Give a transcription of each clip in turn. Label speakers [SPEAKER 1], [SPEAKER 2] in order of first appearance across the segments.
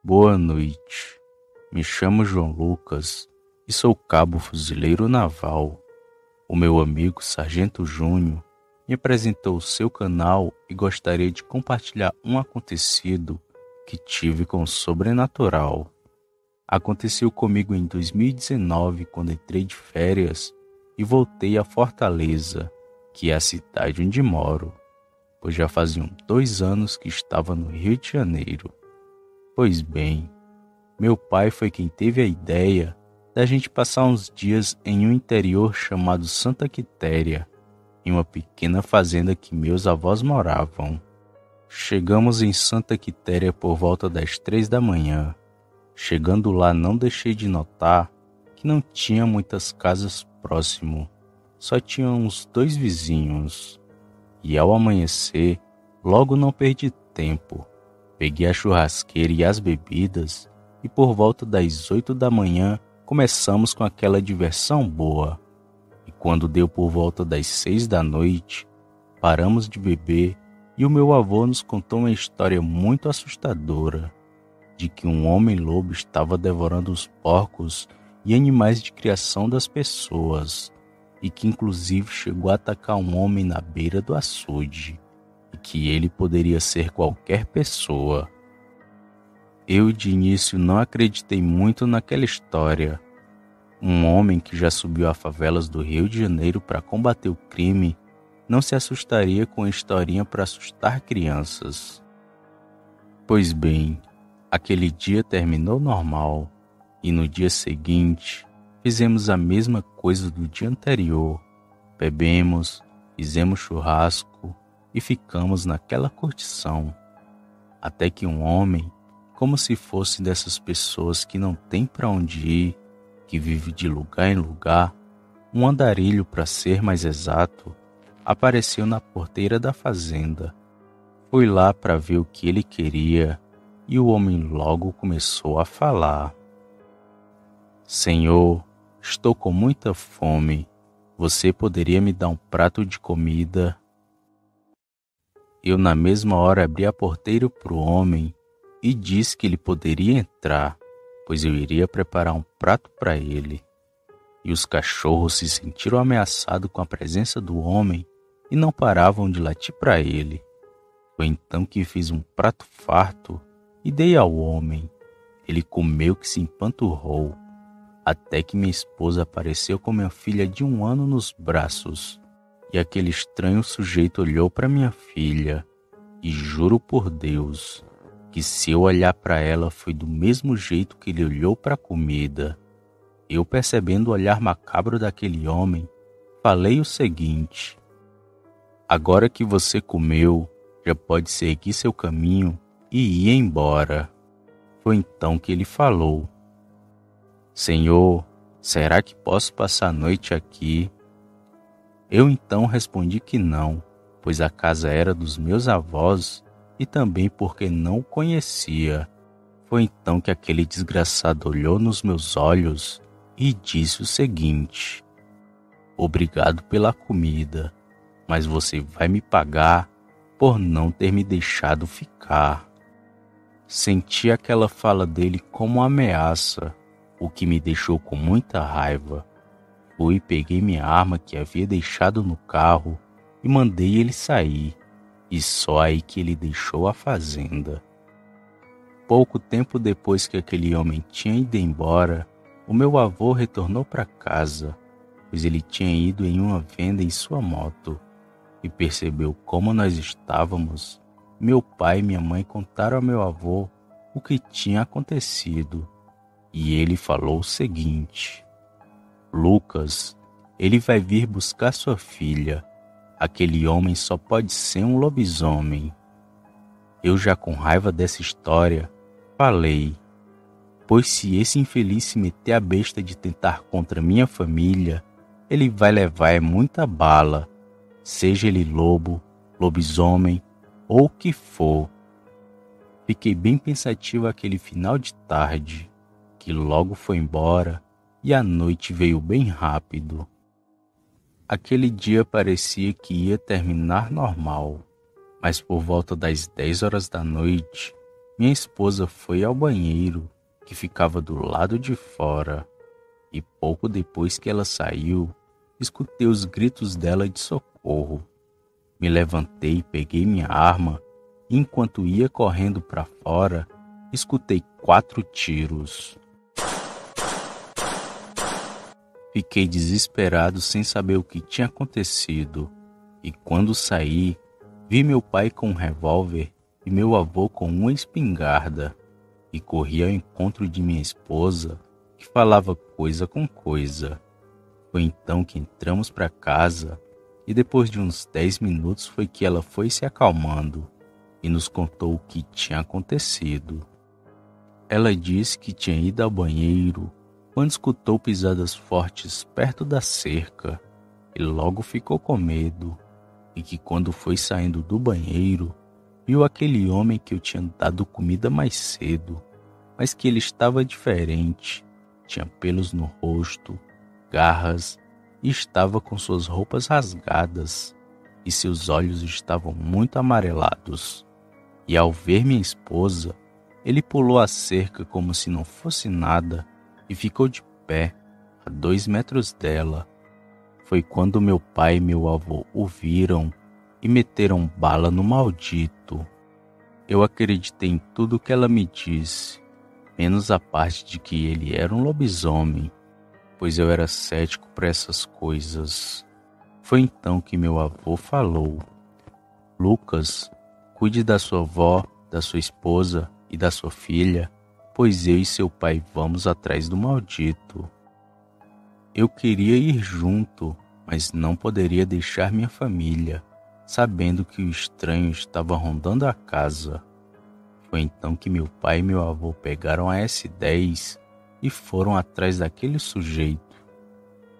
[SPEAKER 1] Boa noite. Me chamo João Lucas e sou cabo fuzileiro naval. O meu amigo Sargento Júnior me apresentou o seu canal e gostaria de compartilhar um acontecido que tive com o sobrenatural. Aconteceu comigo em 2019, quando entrei de férias e voltei a Fortaleza, que é a cidade onde moro, pois já faziam 2 anos que estava no Rio de Janeiro. Pois bem, meu pai foi quem teve a ideia da gente passar uns dias em um interior chamado Santa Quitéria, em uma pequena fazenda que meus avós moravam. Chegamos em Santa Quitéria por volta das 3 da manhã. Chegando lá, não deixei de notar que não tinha muitas casas próximo, só tinha uns 2 vizinhos. E ao amanhecer, logo não perdi tempo. Peguei a churrasqueira e as bebidas e por volta das 8 da manhã começamos com aquela diversão boa. E quando deu por volta das 6 da noite, paramos de beber e o meu avô nos contou uma história muito assustadora, de que um homem-lobo estava devorando os porcos e animais de criação das pessoas, e que inclusive chegou a atacar um homem na beira do açude, e que ele poderia ser qualquer pessoa. Eu de início não acreditei muito naquela história. Um homem que já subiu a favelas do Rio de Janeiro para combater o crime não se assustaria com a historinha para assustar crianças. Pois bem, aquele dia terminou normal, e no dia seguinte fizemos a mesma coisa do dia anterior. Bebemos, fizemos churrasco e ficamos naquela curtição. Até que um homem, como se fosse dessas pessoas que não tem para onde ir, que vive de lugar em lugar, um andarilho para ser mais exato, apareceu na porteira da fazenda. Fui lá para ver o que ele queria e o homem logo começou a falar. Senhor, estou com muita fome. Você poderia me dar um prato de comida? Eu na mesma hora abri a porteira para o homem e disse que ele poderia entrar, pois eu iria preparar um prato para ele. E os cachorros se sentiram ameaçados com a presença do homem e não paravam de latir para ele. Foi então que fiz um prato farto e dei ao homem. Ele comeu que se empanturrou, até que minha esposa apareceu com minha filha de 1 ano nos braços. E aquele estranho sujeito olhou para minha filha, e juro por Deus que se eu olhar para ela foi do mesmo jeito que ele olhou para a comida. Eu, percebendo o olhar macabro daquele homem, falei o seguinte: agora que você comeu, já pode seguir seu caminho e ir embora. Foi então que ele falou: Senhor, será que posso passar a noite aqui? Eu então respondi que não, pois a casa era dos meus avós e também porque não o conhecia. Foi então que aquele desgraçado olhou nos meus olhos e disse o seguinte: obrigado pela comida, mas você vai me pagar por não ter me deixado ficar. Senti aquela fala dele como uma ameaça, o que me deixou com muita raiva. Fui e peguei minha arma que havia deixado no carro e mandei ele sair, e só aí que ele deixou a fazenda. Pouco tempo depois que aquele homem tinha ido embora, o meu avô retornou para casa, pois ele tinha ido em uma venda em sua moto, e percebeu como nós estávamos. Meu pai e minha mãe contaram ao meu avô o que tinha acontecido, e ele falou o seguinte: Lucas, ele vai vir buscar sua filha. Aquele homem só pode ser um lobisomem. Eu, já com raiva dessa história, falei: pois se esse infeliz se meter a besta de tentar contra minha família, ele vai levar muita bala, seja ele lobo, lobisomem ou o que for. Fiquei bem pensativo aquele final de tarde, que logo foi embora e a noite veio bem rápido. Aquele dia parecia que ia terminar normal, mas por volta das 10 horas da noite, Minha esposa foi ao banheiro, que ficava do lado de fora, e pouco depois que ela saiu, escutei os gritos dela de socorro. Me levantei, peguei minha arma e, enquanto ia correndo para fora, escutei 4 tiros. Fiquei desesperado sem saber o que tinha acontecido, e quando saí, vi meu pai com um revólver e meu avô com uma espingarda, e corri ao encontro de minha esposa, que falava coisa com coisa. Foi então que entramos para casa, e depois de uns 10 minutos foi que ela foi se acalmando e nos contou o que tinha acontecido. Ela disse que tinha ido ao banheiro quando escutou pisadas fortes perto da cerca e logo ficou com medo, e que quando foi saindo do banheiro, viu aquele homem que eu tinha dado comida mais cedo, mas que ele estava diferente, tinha pelos no rosto, garras e estava com suas roupas rasgadas e seus olhos estavam muito amarelados. E ao ver minha esposa, ele pulou a cerca como se não fosse nada e ficou de pé, a 2 metros dela. Foi quando meu pai e meu avô o viram e meteram bala no maldito. Eu acreditei em tudo que ela me disse, menos a parte de que ele era um lobisomem, pois eu era cético para essas coisas. Foi então que meu avô falou: Lucas, cuide da sua avó, da sua esposa e da sua filha, pois eu e seu pai vamos atrás do maldito. Eu queria ir junto, mas não poderia deixar minha família, sabendo que o estranho estava rondando a casa. Foi então que meu pai e meu avô pegaram a S10 e foram atrás daquele sujeito.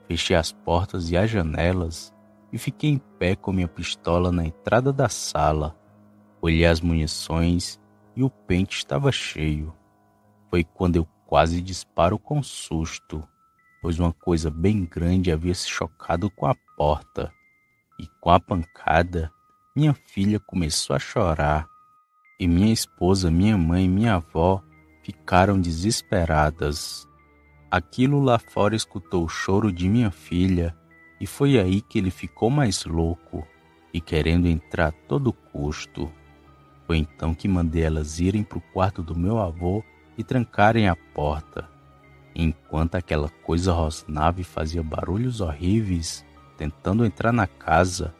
[SPEAKER 1] Fechei as portas e as janelas e fiquei em pé com minha pistola na entrada da sala. Olhei as munições e o pente estava cheio. Foi quando eu quase disparo com susto, pois uma coisa bem grande havia se chocado com a porta. E com a pancada, minha filha começou a chorar. E minha esposa, minha mãe e minha avó ficaram desesperadas. Aquilo lá fora escutou o choro de minha filha e foi aí que ele ficou mais louco e querendo entrar a todo custo. Foi então que mandei elas irem para o quarto do meu avô e trancarem a porta. Enquanto aquela coisa rosnava e fazia barulhos horríveis, tentando entrar na casa,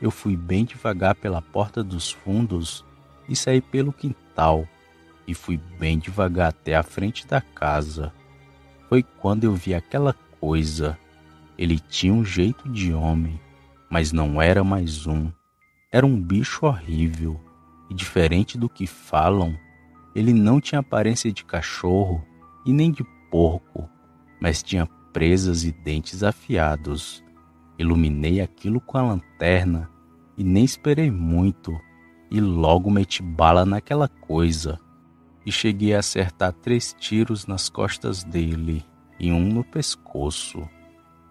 [SPEAKER 1] eu fui bem devagar pela porta dos fundos e saí pelo quintal, e fui bem devagar até a frente da casa. Foi quando eu vi aquela coisa. Ele tinha um jeito de homem, mas não era mais um. Era um bicho horrível, e diferente do que falam, ele não tinha aparência de cachorro e nem de porco, mas tinha presas e dentes afiados. Iluminei aquilo com a lanterna e nem esperei muito, e logo meti bala naquela coisa, e cheguei a acertar 3 tiros nas costas dele e um no pescoço.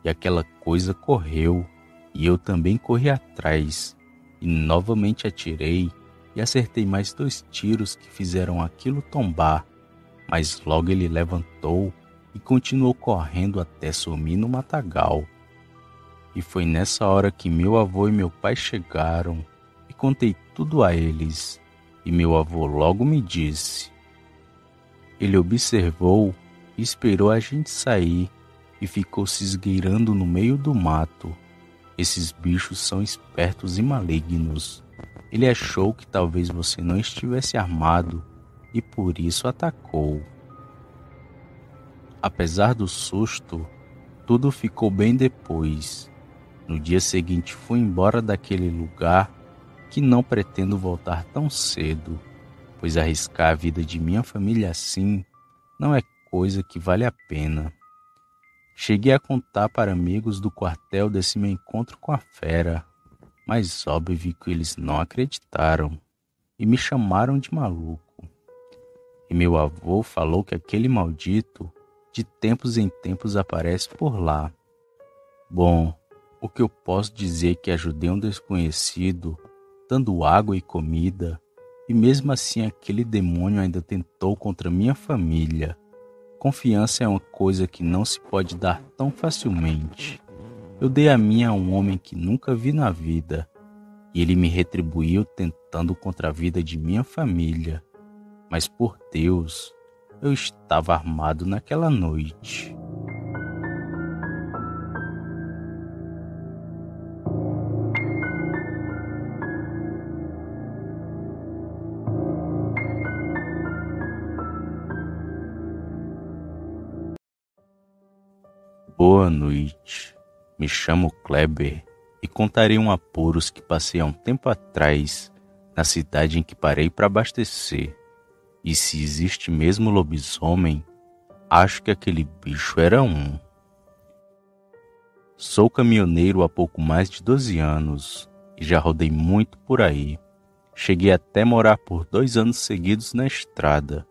[SPEAKER 1] E aquela coisa correu, e eu também corri atrás, e novamente atirei, e acertei mais 2 tiros que fizeram aquilo tombar, mas logo ele levantou e continuou correndo até sumir no matagal. E foi nessa hora que meu avô e meu pai chegaram, e contei tudo a eles, e meu avô logo me disse. Ele observou e esperou a gente sair, e ficou se esgueirando no meio do mato. Esses bichos são espertos e malignos. Ele achou que talvez você não estivesse armado e por isso atacou. Apesar do susto, tudo ficou bem depois. No dia seguinte fui embora daquele lugar, que não pretendo voltar tão cedo, pois arriscar a vida de minha família assim não é coisa que vale a pena. Cheguei a contar para amigos do quartel desse meu encontro com a fera, mas óbvio que eles não acreditaram e me chamaram de maluco. E meu avô falou que aquele maldito de tempos em tempos aparece por lá. Bom, o que eu posso dizer é que ajudei um desconhecido, dando água e comida, E mesmo assim aquele demônio ainda tentou contra minha família. Confiança é uma coisa que não se pode dar tão facilmente. Eu dei a minha a um homem que nunca vi na vida, e ele me retribuiu tentando contra a vida de minha família. Mas por Deus, eu estava armado naquela noite. Boa noite, me chamo Kleber e contarei um apuros que passei há um tempo atrás na cidade em que parei para abastecer. E se existe mesmo lobisomem, acho que aquele bicho era um. Sou caminhoneiro há pouco mais de 12 anos e já rodei muito por aí. Cheguei até morar por 2 anos seguidos na estrada,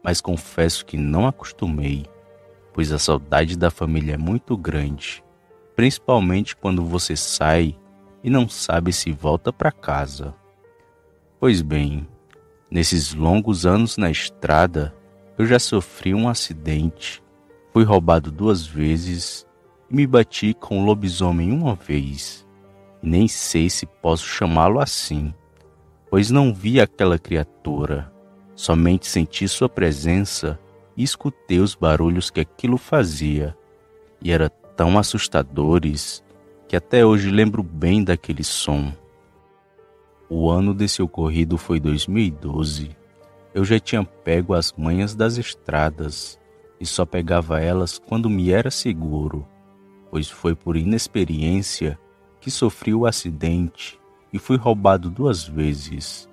[SPEAKER 1] mas confesso que não acostumei, pois a saudade da família é muito grande, principalmente quando você sai e não sabe se volta para casa. Pois bem, nesses longos anos na estrada, eu já sofri um acidente, fui roubado 2 vezes e me bati com um lobisomem uma vez. E nem sei se posso chamá-lo assim, pois não vi aquela criatura, somente senti sua presença e escutei os barulhos que aquilo fazia, e eram tão assustadores que até hoje lembro bem daquele som. O ano desse ocorrido foi 2012. Eu já tinha pego as manhas das estradas e só pegava elas quando me era seguro, pois foi por inexperiência que sofri o acidente e fui roubado 2 vezes.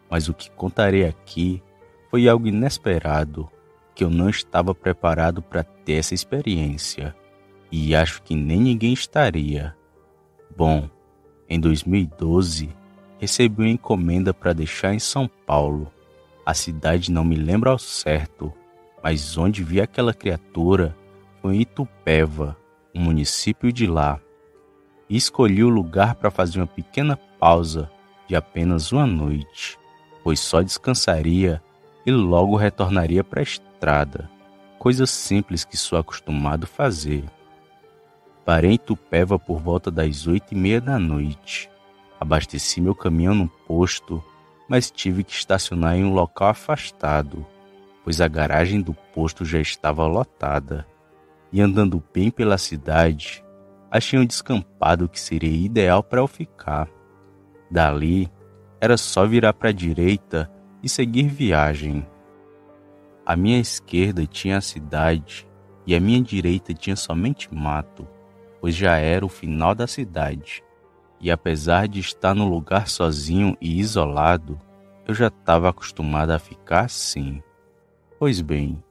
[SPEAKER 1] Mas o que contarei aqui foi algo inesperado, que eu não estava preparado para ter essa experiência, e acho que nem ninguém estaria. Bom, em 2012, recebi uma encomenda para deixar em São Paulo. A cidade não me lembro ao certo, mas onde vi aquela criatura foi em Itupeva, um município de lá. E escolhi o lugar para fazer uma pequena pausa de apenas uma noite, pois só descansaria e logo retornaria para a estrada, coisa simples que sou acostumado a fazer. Parei em Itupeva por volta das 8h30 da noite. Abasteci meu caminhão num posto, mas tive que estacionar em um local afastado, pois a garagem do posto já estava lotada. E andando bem pela cidade, achei um descampado que seria ideal para eu ficar. Dali, era só virar para a direita e seguir viagem. À minha esquerda tinha a cidade e à minha direita tinha somente mato, pois já era o final da cidade. E apesar de estar no lugar sozinho e isolado, eu já estava acostumado a ficar assim. Pois bem,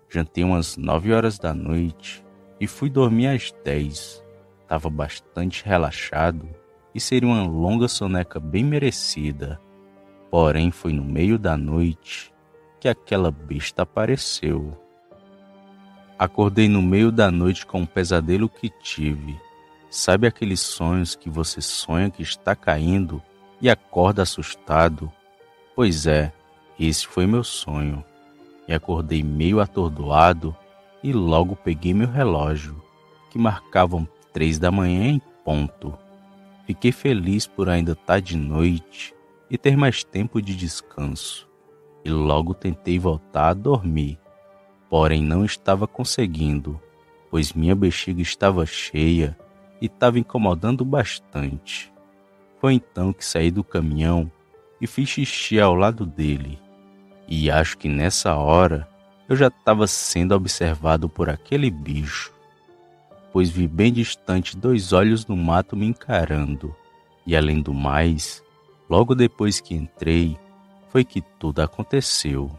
[SPEAKER 1] jantei umas 9 horas da noite e fui dormir às 10. Estava bastante relaxado e seria uma longa soneca bem merecida. Porém, foi no meio da noite que aquela besta apareceu. Acordei no meio da noite com um pesadelo que tive. Sabe aqueles sonhos que você sonha que está caindo e acorda assustado? Pois é, esse foi meu sonho. E acordei meio atordoado e logo peguei meu relógio, que marcavam 3 da manhã em ponto. Fiquei feliz por ainda estar de noite e ter mais tempo de descanso. E logo tentei voltar a dormir, porém não estava conseguindo, pois minha bexiga estava cheia e estava incomodando bastante. Foi então que saí do caminhão e fiz xixi ao lado dele. E acho que nessa hora eu já estava sendo observado por aquele bicho, pois vi bem distante 2 olhos no mato me encarando. E além do mais, logo depois que entrei, foi que tudo aconteceu.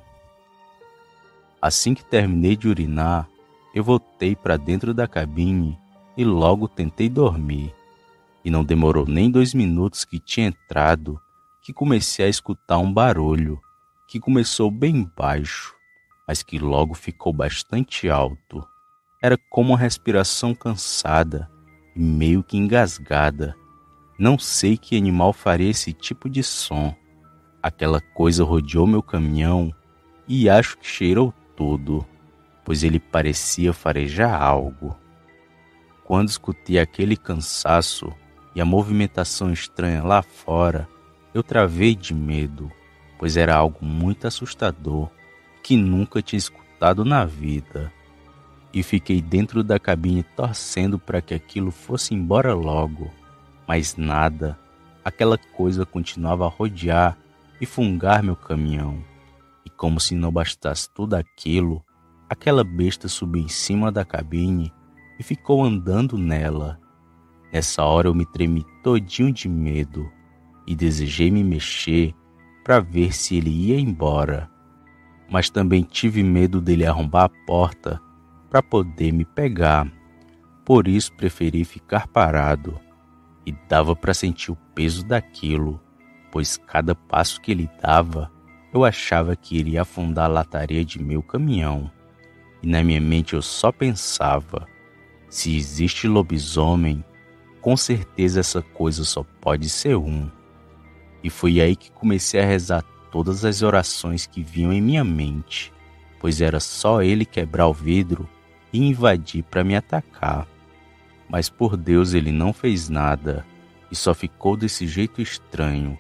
[SPEAKER 1] Assim que terminei de urinar, eu voltei para dentro da cabine e logo tentei dormir. E não demorou nem 2 minutos que tinha entrado, que comecei a escutar um barulho, que começou bem baixo, mas que logo ficou bastante alto. Era como uma respiração cansada e meio que engasgada. Não sei que animal faria esse tipo de som, Aquela coisa rodeou meu caminhão e acho que cheirou tudo, pois ele parecia farejar algo. Quando escutei aquele cansaço e a movimentação estranha lá fora, eu travei de medo, pois era algo muito assustador que nunca tinha escutado na vida. E fiquei dentro da cabine torcendo para que aquilo fosse embora logo, mas nada. Aquela coisa continuava a rodear e fungar meu caminhão. E como se não bastasse tudo aquilo, aquela besta subiu em cima da cabine e ficou andando nela. Nessa hora eu me tremi todinho de medo e desejei me mexer para ver se ele ia embora. Mas também tive medo dele arrombar a porta para poder me pegar. Por isso preferi ficar parado. E dava para sentir o peso daquilo, pois cada passo que ele dava, eu achava que iria afundar a lataria de meu caminhão. E na minha mente eu só pensava, se existe lobisomem, com certeza essa coisa só pode ser um. E foi aí que comecei a rezar todas as orações que vinham em minha mente, pois era só ele quebrar o vidro e invadir para me atacar. Mas por Deus ele não fez nada e só ficou desse jeito estranho,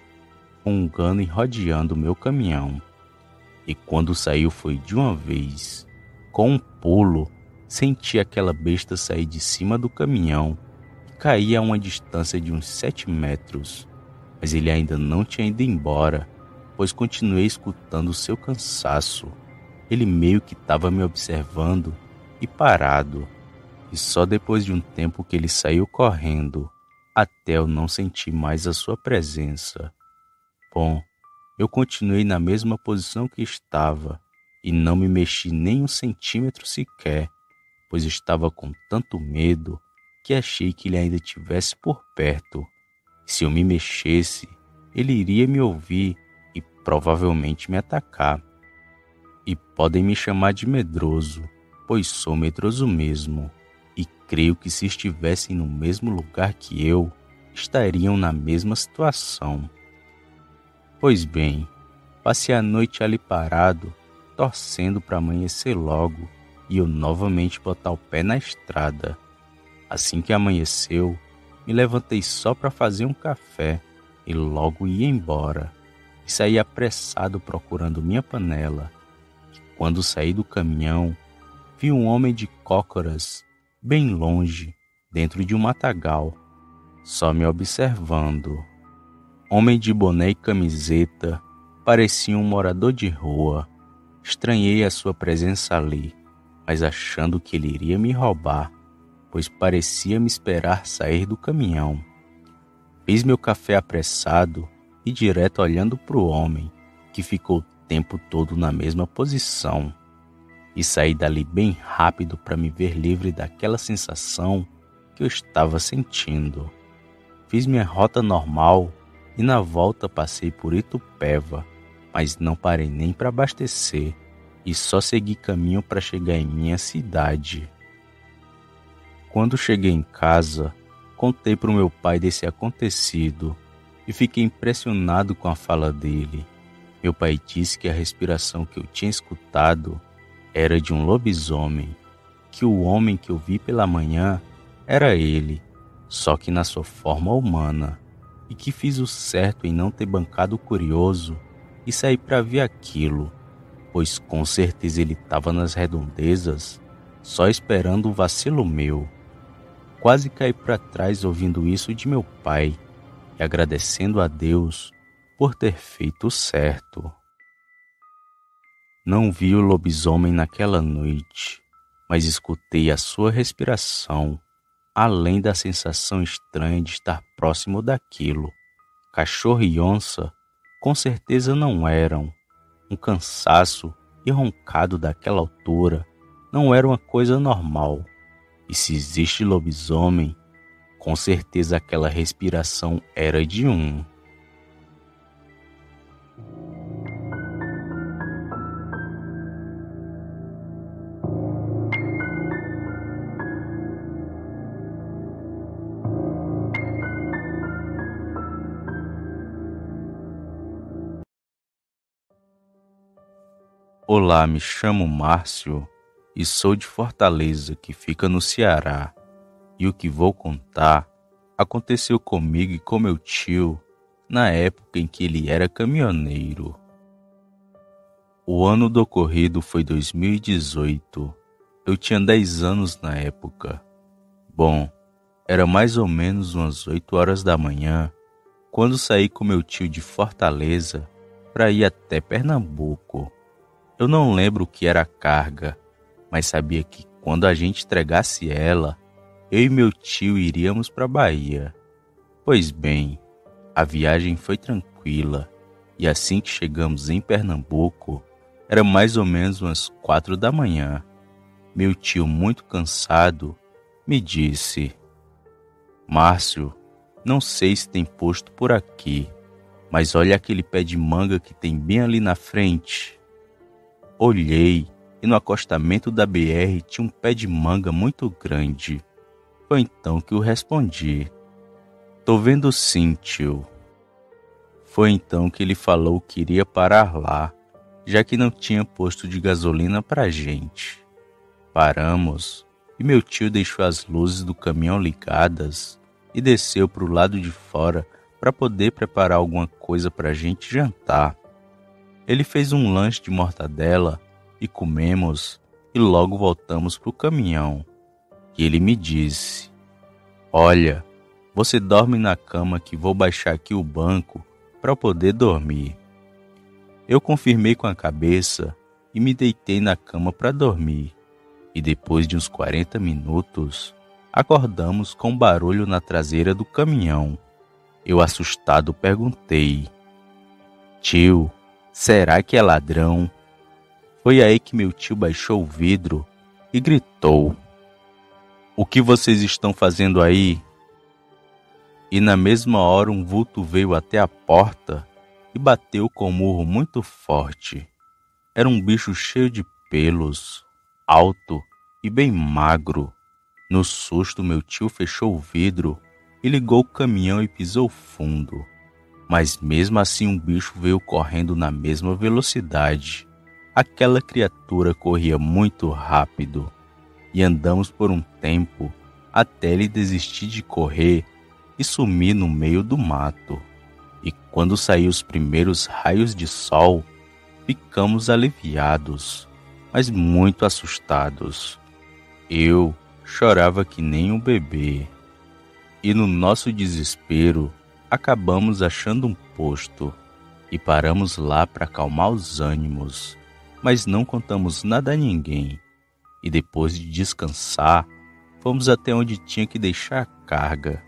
[SPEAKER 1] fungando e rodeando o meu caminhão. E quando saiu foi de uma vez. Com um pulo, senti aquela besta sair de cima do caminhão e cair a uma distância de uns 7 metros. Mas ele ainda não tinha ido embora, pois continuei escutando o seu cansaço. Ele meio que estava me observando e parado. E só depois de um tempo que ele saiu correndo, até eu não sentir mais a sua presença. Bom, eu continuei na mesma posição que estava e não me mexi nem um centímetro sequer, pois estava com tanto medo que achei que ele ainda estivesse por perto. Se eu me mexesse, ele iria me ouvir e provavelmente me atacar. E podem me chamar de medroso, pois sou medroso mesmo. E creio que se estivessem no mesmo lugar que eu, estariam na mesma situação. Pois bem, passei a noite ali parado, torcendo para amanhecer logo e eu novamente botar o pé na estrada. Assim que amanheceu, me levantei só para fazer um café e logo ia embora. E saí apressado procurando minha panela. E quando saí do caminhão, vi um homem de cócoras bem longe, dentro de um matagal, só me observando. Homem de boné e camiseta, parecia um morador de rua. Estranhei a sua presença ali, mas achando que ele iria me roubar, pois parecia me esperar sair do caminhão. Fiz meu café apressado e direto olhando para o homem, que ficou o tempo todo na mesma posição. E saí dali bem rápido para me ver livre daquela sensação que eu estava sentindo. Fiz minha rota normal e na volta passei por Itupeva, mas não parei nem para abastecer e só segui caminho para chegar em minha cidade. Quando cheguei em casa, contei para o meu pai desse acontecido e fiquei impressionado com a fala dele. Meu pai disse que a respiração que eu tinha escutado era de um lobisomem, que o homem que eu vi pela manhã era ele, só que na sua forma humana, e que fiz o certo em não ter bancado o curioso e sair para ver aquilo, pois com certeza ele estava nas redondezas, só esperando um vacilo meu. Quase caí para trás ouvindo isso de meu pai e agradecendo a Deus por ter feito o certo. Não vi o lobisomem naquela noite, mas escutei a sua respiração, além da sensação estranha de estar próximo daquilo. Cachorro e onça com certeza não eram. Um cansaço e roncado daquela altura não era uma coisa normal. E se existe lobisomem, com certeza aquela respiração era de um. Olá, me chamo Márcio e sou de Fortaleza, que fica no Ceará. E o que vou contar aconteceu comigo e com meu tio na época em que ele era caminhoneiro. O ano do ocorrido foi 2018. Eu tinha 10 anos na época. Bom, era mais ou menos umas 8 horas da manhã quando saí com meu tio de Fortaleza para ir até Pernambuco. Eu não lembro o que era a carga, mas sabia que quando a gente entregasse ela, eu e meu tio iríamos para a Bahia. Pois bem, a viagem foi tranquila e assim que chegamos em Pernambuco, era mais ou menos umas 4 da manhã. Meu tio, muito cansado, me disse: Márcio, não sei se tem posto por aqui, mas olha aquele pé de manga que tem bem ali na frente. Olhei e no acostamento da BR tinha um pé de manga muito grande. Foi então que eu respondi: Tô vendo sim, tio. Foi então que ele falou que iria parar lá, já que não tinha posto de gasolina pra gente. Paramos e meu tio deixou as luzes do caminhão ligadas e desceu pro lado de fora para poder preparar alguma coisa pra gente jantar. Ele fez um lanche de mortadela e comemos e logo voltamos pro caminhão. E ele me disse: Olha, você dorme na cama que vou baixar aqui o banco para poder dormir. Eu confirmei com a cabeça e me deitei na cama para dormir. E depois de uns 40 minutos, acordamos com barulho na traseira do caminhão. Eu, assustado, perguntei: Tio, será que é ladrão? Foi aí que meu tio baixou o vidro e gritou: O que vocês estão fazendo aí? E na mesma hora um vulto veio até a porta e bateu com um murro muito forte. Era um bicho cheio de pelos, alto e bem magro. No susto, meu tio fechou o vidro e ligou o caminhão e pisou fundo. Mas mesmo assim um bicho veio correndo na mesma velocidade. Aquela criatura corria muito rápido e andamos por um tempo até ele desistir de correr e sumir no meio do mato. E quando saiu os primeiros raios de sol, ficamos aliviados, mas muito assustados. Eu chorava que nem um bebê. E no nosso desespero, acabamos achando um posto e paramos lá para acalmar os ânimos, mas não contamos nada a ninguém. E depois de descansar, fomos até onde tinha que deixar a carga.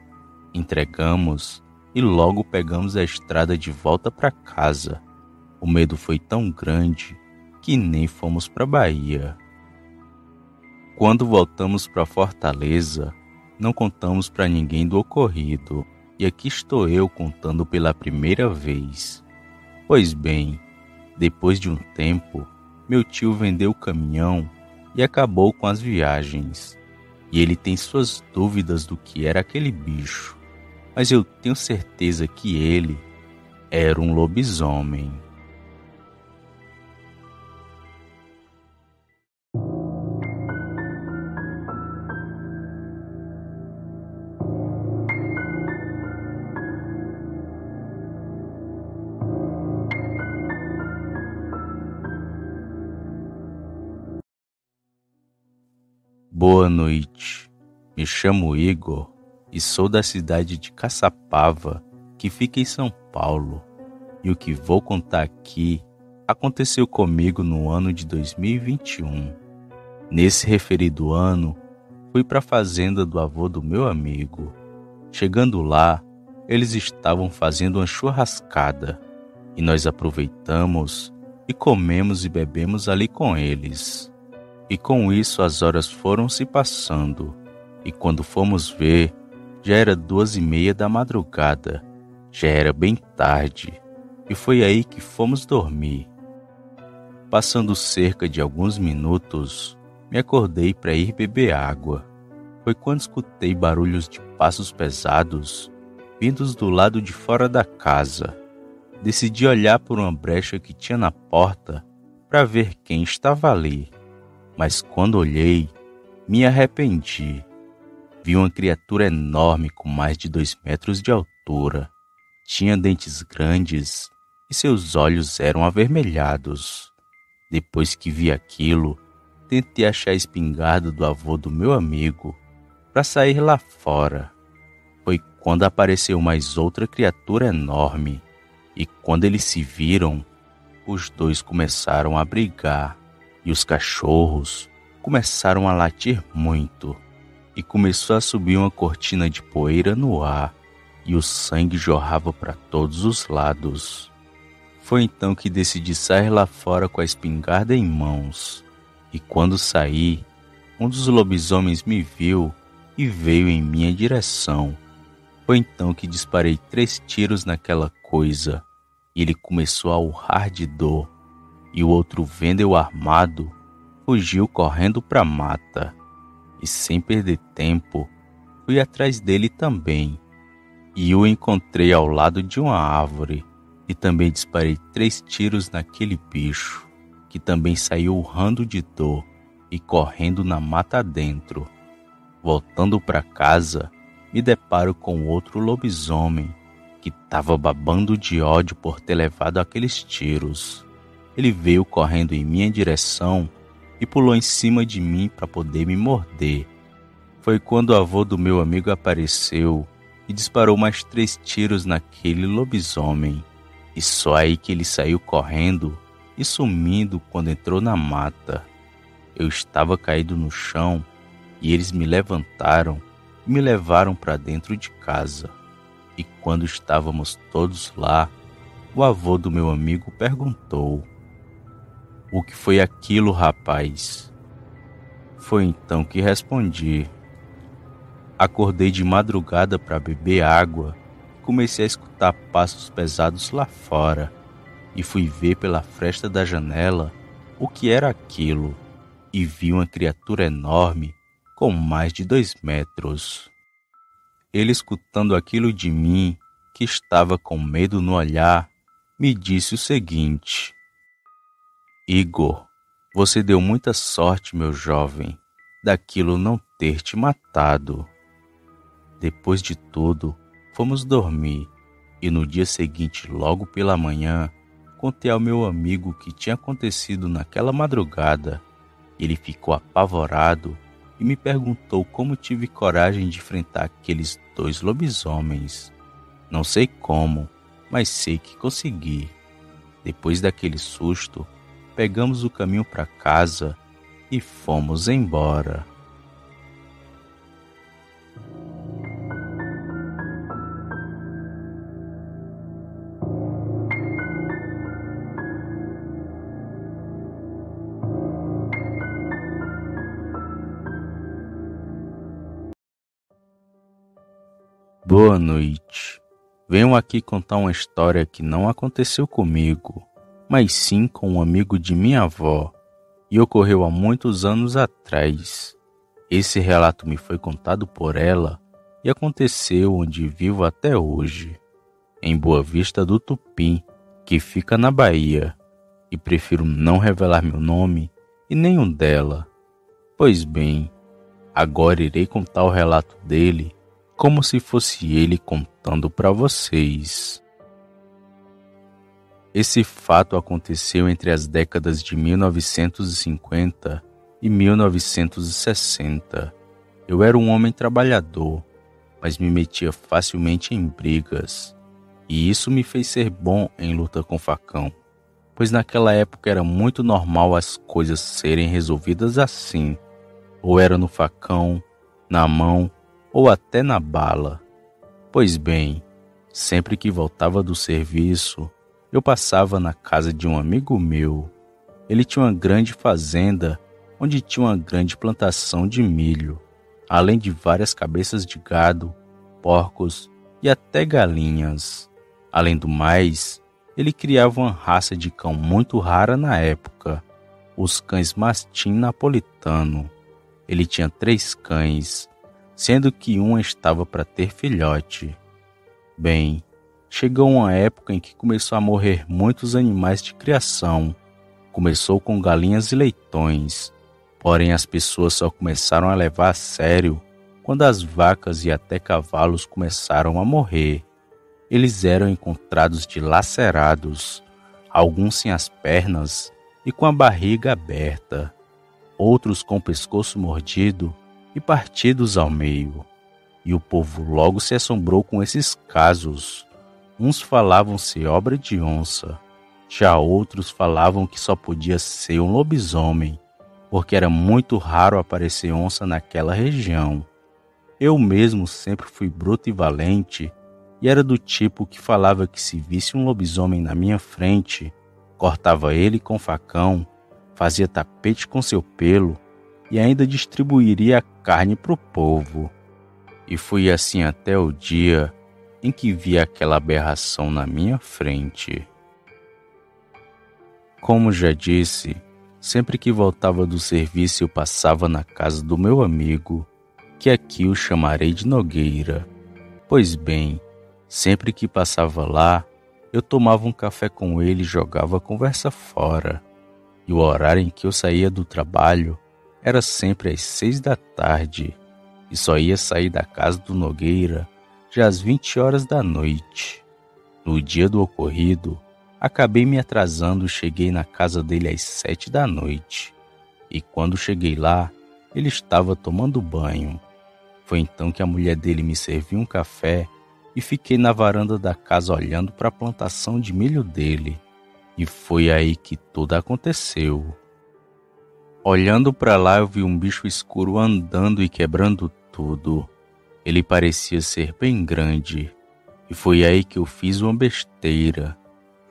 [SPEAKER 1] Entregamos e logo pegamos a estrada de volta para casa. O medo foi tão grande que nem fomos para Bahia. Quando voltamos para Fortaleza, não contamos para ninguém do ocorrido. E aqui estou eu contando pela primeira vez. Pois bem, depois de um tempo, meu tio vendeu o caminhão e acabou com as viagens. E ele tem suas dúvidas do que era aquele bicho. Mas eu tenho certeza que ele era um lobisomem. Boa noite, me chamo Igor e sou da cidade de Caçapava, que fica em São Paulo. E o que vou contar aqui aconteceu comigo no ano de 2021. Nesse referido ano, fui para a fazenda do avô do meu amigo. Chegando lá, eles estavam fazendo uma churrascada e nós aproveitamos e comemos e bebemos ali com eles. E com isso as horas foram se passando, e quando fomos ver, já era 2:30 da madrugada, já era bem tarde, e foi aí que fomos dormir. Passando cerca de alguns minutos, me acordei para ir beber água. Foi quando escutei barulhos de passos pesados, vindos do lado de fora da casa. Decidi olhar por uma brecha que tinha na porta para ver quem estava ali, mas quando olhei, me arrependi. Vi uma criatura enorme com mais de 2 metros de altura. Tinha dentes grandes e seus olhos eram avermelhados. Depois que vi aquilo, tentei achar a espingarda do avô do meu amigo para sair lá fora. Foi quando apareceu mais outra criatura enorme, e quando eles se viram, os dois começaram a brigar, e os cachorros começaram a latir muito, e começou a subir uma cortina de poeira no ar, e o sangue jorrava para todos os lados. Foi então que decidi sair lá fora com a espingarda em mãos, e quando saí, um dos lobisomens me viu e veio em minha direção. Foi então que disparei 3 tiros naquela coisa, e ele começou a urrar de dor, e o outro, vendo eu armado, fugiu correndo para a mata. E sem perder tempo, fui atrás dele também, e o encontrei ao lado de uma árvore, e também disparei 3 tiros naquele bicho, que também saiu urrando de dor e correndo na mata dentro. Voltando para casa, me deparo com outro lobisomem, que estava babando de ódio por ter levado aqueles tiros. Ele veio correndo em minha direção e pulou em cima de mim para poder me morder. Foi quando o avô do meu amigo apareceu e disparou mais 3 tiros naquele lobisomem. E só aí que ele saiu correndo e sumindo quando entrou na mata. Eu estava caído no chão e eles me levantaram e me levaram para dentro de casa. E quando estávamos todos lá, o avô do meu amigo perguntou: "O que foi aquilo, rapaz?" Foi então que respondi: "Acordei de madrugada para beber água e comecei a escutar passos pesados lá fora, e fui ver pela fresta da janela o que era aquilo, e vi uma criatura enorme com mais de 2 metros. Ele, escutando aquilo de mim, que estava com medo no olhar, me disse o seguinte: "Igor, você deu muita sorte, meu jovem, daquilo não ter te matado." Depois de tudo, fomos dormir, e no dia seguinte, logo pela manhã, contei ao meu amigo o que tinha acontecido naquela madrugada. Ele ficou apavorado e me perguntou como tive coragem de enfrentar aqueles 2 lobisomens. Não sei como, mas sei que consegui. Depois daquele susto, pegamos o caminho para casa e fomos embora. Boa noite. Venho aqui contar uma história que não aconteceu comigo, mas sim com um amigo de minha avó, e ocorreu há muitos anos atrás. Esse relato me foi contado por ela e aconteceu onde vivo até hoje, em Boa Vista do Tupim, que fica na Bahia, e prefiro não revelar meu nome e nenhum dela. Pois bem, agora irei contar o relato dele como se fosse ele contando para vocês. Esse fato aconteceu entre as décadas de 1950 e 1960. Eu era um homem trabalhador, mas me metia facilmente em brigas, e isso me fez ser bom em luta com facão, pois naquela época era muito normal as coisas serem resolvidas assim, ou era no facão, na mão, ou até na bala. Pois bem, sempre que voltava do serviço, eu passava na casa de um amigo meu. Ele tinha uma grande fazenda, onde tinha uma grande plantação de milho, além de várias cabeças de gado, porcos e até galinhas. Além do mais, ele criava uma raça de cão muito rara na época, os cães mastim napolitano. Ele tinha 3 cães, sendo que um estava para ter filhote. Bem, chegou uma época em que começou a morrer muitos animais de criação, Começou com galinhas e leitões, porém as pessoas só começaram a levar a sério quando as vacas e até cavalos começaram a morrer. Eles eram encontrados dilacerados, alguns sem as pernas e com a barriga aberta, outros com o pescoço mordido e partidos ao meio. E o povo logo se assombrou com esses casos. Uns falavam ser obra de onça, já outros falavam que só podia ser um lobisomem, porque era muito raro aparecer onça naquela região. Eu mesmo sempre fui bruto e valente, e era do tipo que falava que se visse um lobisomem na minha frente, cortava ele com facão, fazia tapete com seu pelo e ainda distribuiria a carne para o povo. E fui assim até o dia em que vi aquela aberração na minha frente. Como já disse, sempre que voltava do serviço eu passava na casa do meu amigo, que aqui o chamarei de Nogueira. Pois bem, sempre que passava lá, eu tomava um café com ele e jogava a conversa fora. E o horário em que eu saía do trabalho era sempre às 6 da tarde, e só ia sair da casa do Nogueira já às 20 horas da noite. No dia do ocorrido, acabei me atrasando e cheguei na casa dele às 7 da noite. E quando cheguei lá, ele estava tomando banho. Foi então que a mulher dele me serviu um café e fiquei na varanda da casa olhando para a plantação de milho dele. E foi aí que tudo aconteceu. Olhando para lá eu vi um bicho escuro andando e quebrando tudo. Ele parecia ser bem grande. E foi aí que eu fiz uma besteira.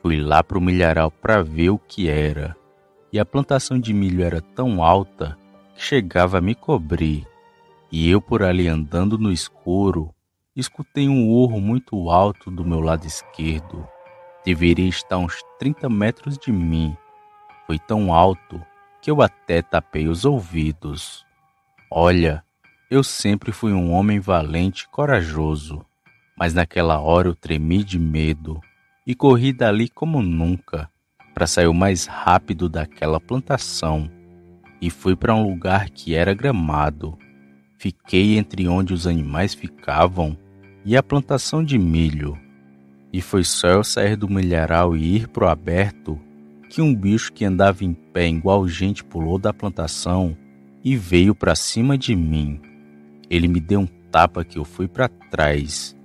[SPEAKER 1] Fui lá pro milharal para ver o que era. E a plantação de milho era tão alta que chegava a me cobrir. E eu por ali andando no escuro, escutei um urro muito alto do meu lado esquerdo. Deveria estar uns 30 metros de mim. Foi tão alto que eu até tapei os ouvidos. Olha, eu sempre fui um homem valente e corajoso, mas naquela hora eu tremi de medo e corri dali como nunca para sair o mais rápido daquela plantação. E fui para um lugar que era gramado. Fiquei entre onde os animais ficavam e a plantação de milho. E foi só eu sair do milharal e ir pro aberto que um bicho que andava em pé igual gente pulou da plantação e veio para cima de mim. Ele me deu um tapa que eu fui para trás.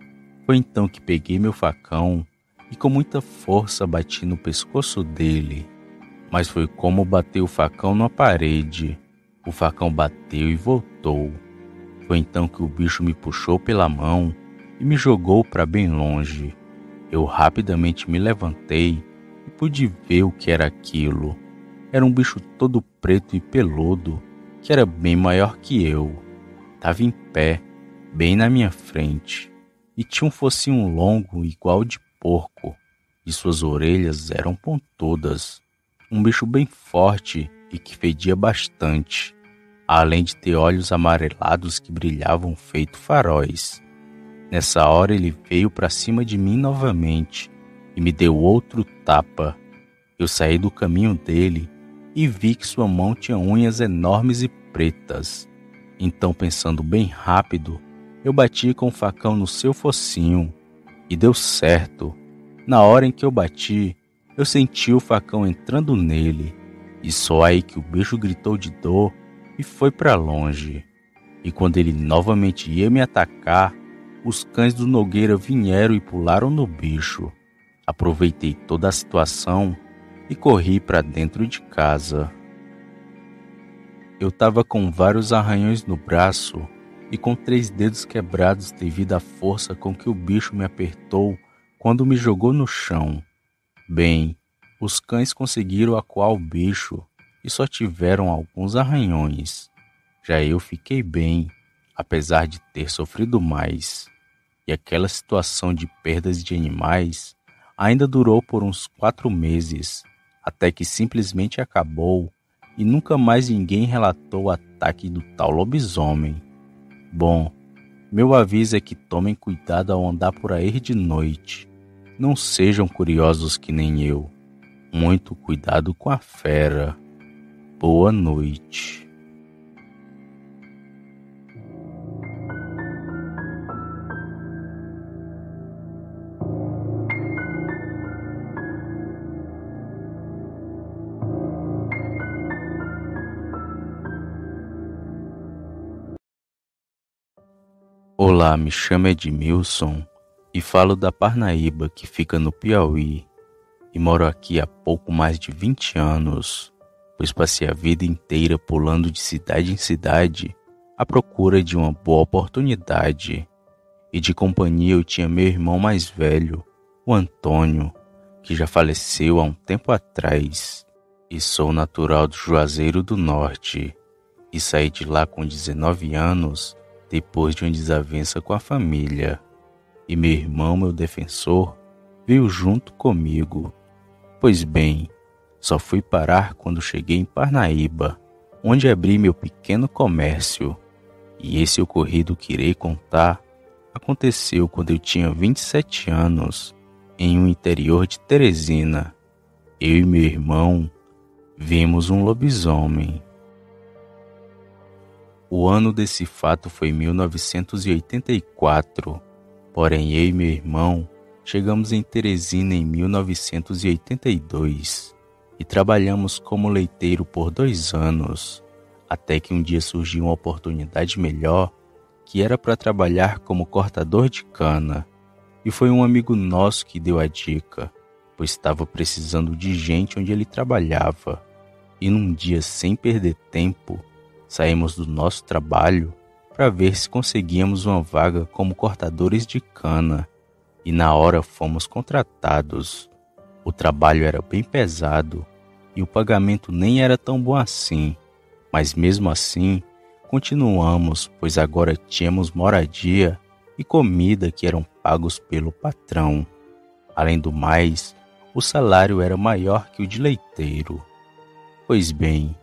[SPEAKER 1] Foi então que peguei meu facão e com muita força bati no pescoço dele. Mas foi como bater o facão na parede. O facão bateu e voltou. Foi então que o bicho me puxou pela mão e me jogou para bem longe. Eu rapidamente me levantei e pude ver o que era aquilo. Era um bicho todo preto e peludo, que era bem maior que eu. Estava em pé, bem na minha frente, e tinha um focinho longo igual de porco, e suas orelhas eram pontudas. Um bicho bem forte e que fedia bastante, além de ter olhos amarelados que brilhavam feito faróis. Nessa hora ele veio para cima de mim novamente e me deu outro tapa. Eu saí do caminho dele e vi que sua mão tinha unhas enormes e pretas. Então, pensando bem rápido, eu bati com o facão no seu focinho e deu certo. Na hora em que eu bati, eu senti o facão entrando nele e só aí que o bicho gritou de dor e foi para longe. E quando ele novamente ia me atacar, os cães do Nogueira vieram e pularam no bicho. Aproveitei toda a situação e corri para dentro de casa. Eu estava com vários arranhões no braço e com 3 dedos quebrados devido à força com que o bicho me apertou quando me jogou no chão. Bem, os cães conseguiram acuar o bicho e só tiveram alguns arranhões. Já eu fiquei bem, apesar de ter sofrido mais. E aquela situação de perdas de animais ainda durou por uns 4 meses, até que simplesmente acabou e nunca mais ninguém relatou o ataque do tal lobisomem. Bom, meu aviso é que tomem cuidado ao andar por aí de noite. Não sejam curiosos que nem eu. Muito cuidado com a fera. Boa noite. Olá, me chamo Edmilson e falo da Parnaíba, que fica no Piauí, e moro aqui há pouco mais de 20 anos, pois passei a vida inteira pulando de cidade em cidade à procura de uma boa oportunidade. E de companhia eu tinha meu irmão mais velho, o Antônio, que já faleceu há um tempo atrás. E sou natural do Juazeiro do Norte, e saí de lá com 19 anos, depois de uma desavença com a família. E meu irmão, meu defensor, veio junto comigo. Pois bem, só fui parar quando cheguei em Parnaíba, onde abri meu pequeno comércio. E esse ocorrido que irei contar aconteceu quando eu tinha 27 anos, em um interior de Teresina. Eu e meu irmão vimos um lobisomem. O ano desse fato foi 1984, porém eu e meu irmão chegamos em Teresina em 1982 e trabalhamos como leiteiro por 2 anos, até que um dia surgiu uma oportunidade melhor, que era para trabalhar como cortador de cana, e foi um amigo nosso que deu a dica, pois estava precisando de gente onde ele trabalhava. E num dia, sem perder tempo, saímos do nosso trabalho para ver se conseguíamos uma vaga como cortadores de cana, e na hora fomos contratados. O trabalho era bem pesado e o pagamento nem era tão bom assim, mas mesmo assim continuamos, pois agora tínhamos moradia e comida que eram pagos pelo patrão. Além do mais, o salário era maior que o de leiteiro. Pois bem,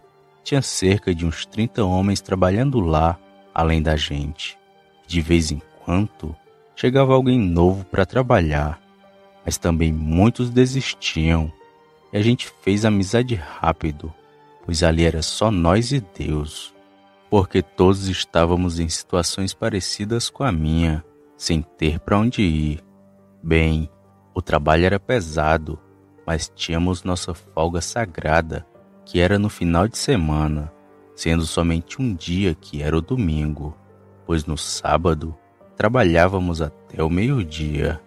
[SPEAKER 1] tinha cerca de uns 30 homens trabalhando lá, além da gente. De vez em quando, chegava alguém novo para trabalhar, mas também muitos desistiam, e a gente fez amizade rápido, pois ali era só nós e Deus, porque todos estávamos em situações parecidas com a minha, sem ter para onde ir. Bem, o trabalho era pesado, mas tínhamos nossa folga sagrada, que era no final de semana, sendo somente um dia que era o domingo, pois no sábado trabalhávamos até o meio-dia,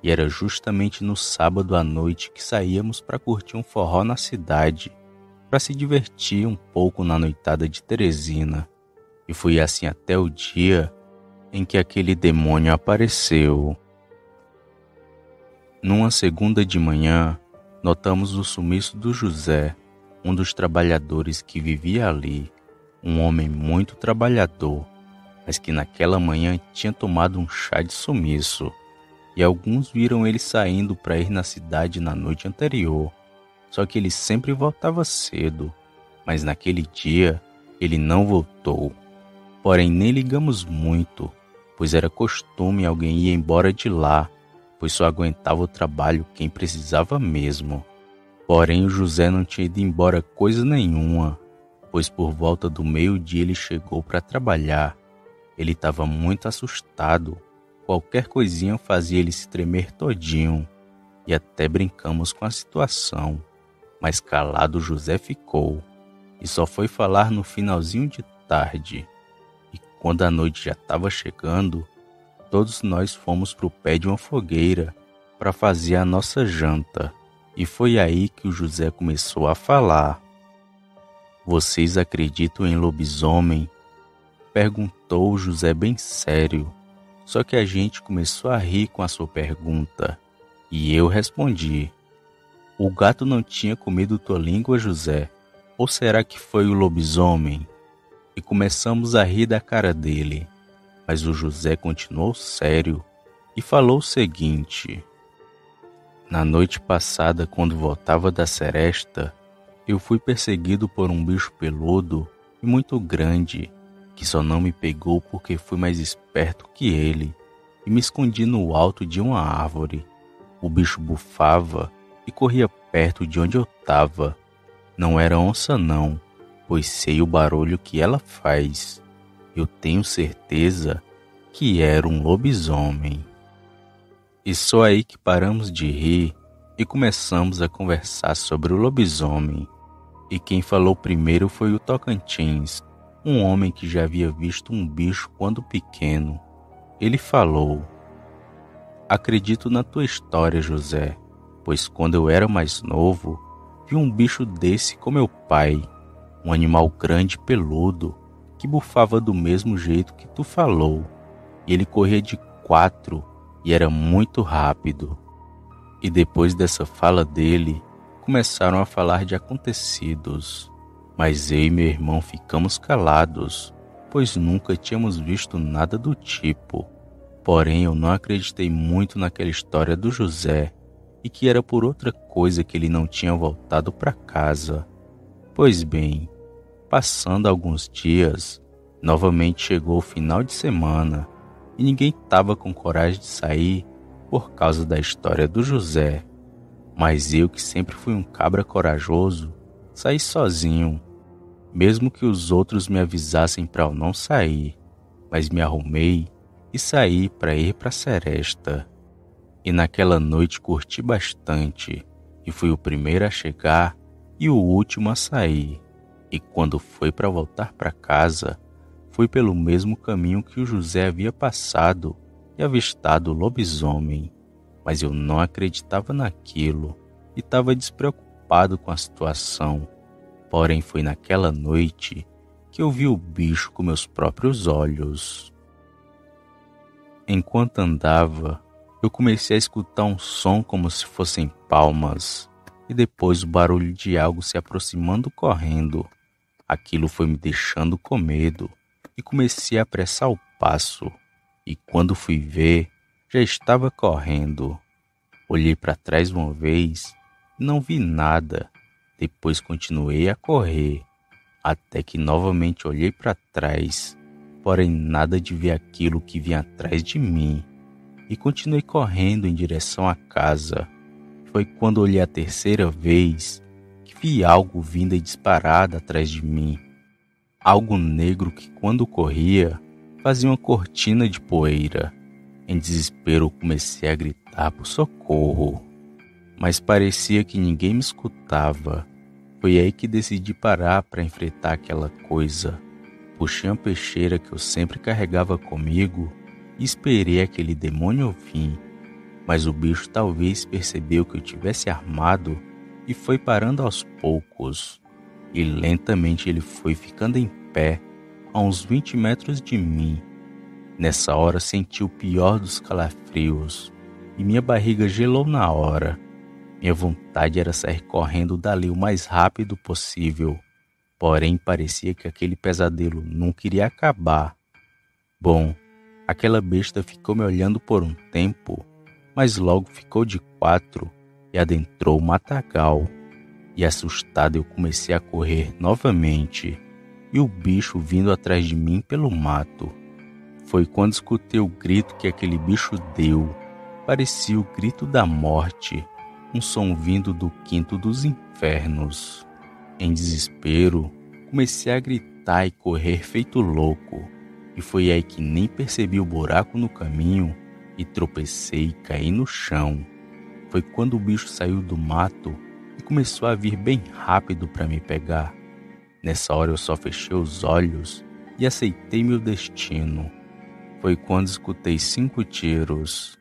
[SPEAKER 1] e era justamente no sábado à noite que saíamos para curtir um forró na cidade, para se divertir um pouco na noitada de Teresina, e foi assim até o dia em que aquele demônio apareceu. Numa segunda de manhã, notamos o sumiço do José, um dos trabalhadores que vivia ali, um homem muito trabalhador, mas que naquela manhã tinha tomado um chá de sumiço, e alguns viram ele saindo para ir na cidade na noite anterior, só que ele sempre voltava cedo, mas naquele dia ele não voltou. Porém nem ligamos muito, pois era costume alguém ir embora de lá, pois só aguentava o trabalho quem precisava mesmo. Porém o José não tinha ido embora coisa nenhuma, pois por volta do meio-dia ele chegou para trabalhar. Ele estava muito assustado, qualquer coisinha fazia ele se tremer todinho, e até brincamos com a situação, mas calado José ficou, e só foi falar no finalzinho de tarde. E quando a noite já estava chegando, todos nós fomos para o pé de uma fogueira para fazer a nossa janta. E foi aí que o José começou a falar. "Vocês acreditam em lobisomem?" Perguntou o José bem sério. Só que a gente começou a rir com a sua pergunta. E eu respondi: "O gato não tinha comido tua língua, José? Ou será que foi o lobisomem?" E começamos a rir da cara dele. Mas o José continuou sério e falou o seguinte: "Na noite passada, quando voltava da seresta, eu fui perseguido por um bicho peludo e muito grande, que só não me pegou porque fui mais esperto que ele, e me escondi no alto de uma árvore. O bicho bufava e corria perto de onde eu estava. Não era onça não, pois sei o barulho que ela faz. Eu tenho certeza que era um lobisomem. E só aí que paramos de rir e começamos a conversar sobre o lobisomem. E quem falou primeiro foi o Tocantins, um homem que já havia visto um bicho quando pequeno. Ele falou: acredito na tua história, José, pois quando eu era mais novo, vi um bicho desse com meu pai, um animal grande e peludo, que bufava do mesmo jeito que tu falou. E ele corria de 4 e era muito rápido. E depois dessa fala dele, começaram a falar de acontecidos. Mas eu e meu irmão ficamos calados, pois nunca tínhamos visto nada do tipo. Porém, eu não acreditei muito naquela história do José e que era por outra coisa que ele não tinha voltado para casa. Pois bem, passando alguns dias, novamente chegou o final de semana e ninguém estava com coragem de sair por causa da história do José. Mas eu, que sempre fui um cabra corajoso, saí sozinho, mesmo que os outros me avisassem para eu não sair. Mas me arrumei e saí para ir para a Seresta. E naquela noite curti bastante, e fui o primeiro a chegar e o último a sair. E quando foi para voltar para casa, fui pelo mesmo caminho que o José havia passado e avistado o lobisomem. Mas eu não acreditava naquilo e estava despreocupado com a situação. Porém, foi naquela noite que eu vi o bicho com meus próprios olhos. Enquanto andava, eu comecei a escutar um som como se fossem palmas, e depois o barulho de algo se aproximando correndo. Aquilo foi me deixando com medo, e comecei a apressar o passo. E quando fui ver, já estava correndo. Olhei para trás uma vez e não vi nada. Depois continuei a correr, até que novamente olhei para trás, porém nada de ver aquilo que vinha atrás de mim. E continuei correndo em direção à casa. Foi quando olhei a terceira vez que vi algo vindo e disparado atrás de mim. Algo negro que, quando corria, fazia uma cortina de poeira. Em desespero, comecei a gritar por socorro, mas parecia que ninguém me escutava. Foi aí que decidi parar para enfrentar aquela coisa. Puxei uma peixeira que eu sempre carregava comigo e esperei aquele demônio vir. Mas o bicho talvez percebeu que eu tivesse armado e foi parando aos poucos. E lentamente ele foi ficando em pé, a uns 20 metros de mim. Nessa hora senti o pior dos calafrios e minha barriga gelou na hora. Minha vontade era sair correndo dali o mais rápido possível, porém parecia que aquele pesadelo nunca iria acabar. Bom, aquela besta ficou me olhando por um tempo, mas logo ficou de 4 e adentrou o matagal. E assustado eu comecei a correr novamente, e o bicho vindo atrás de mim pelo mato. Foi quando escutei o grito que aquele bicho deu. Parecia o grito da morte, um som vindo do quinto dos infernos. Em desespero, comecei a gritar e correr feito louco. E foi aí que nem percebi o buraco no caminho e tropecei e caí no chão. Foi quando o bicho saiu do mato e começou a vir bem rápido para me pegar. Nessa hora eu só fechei os olhos e aceitei meu destino. Foi quando escutei 5 tiros.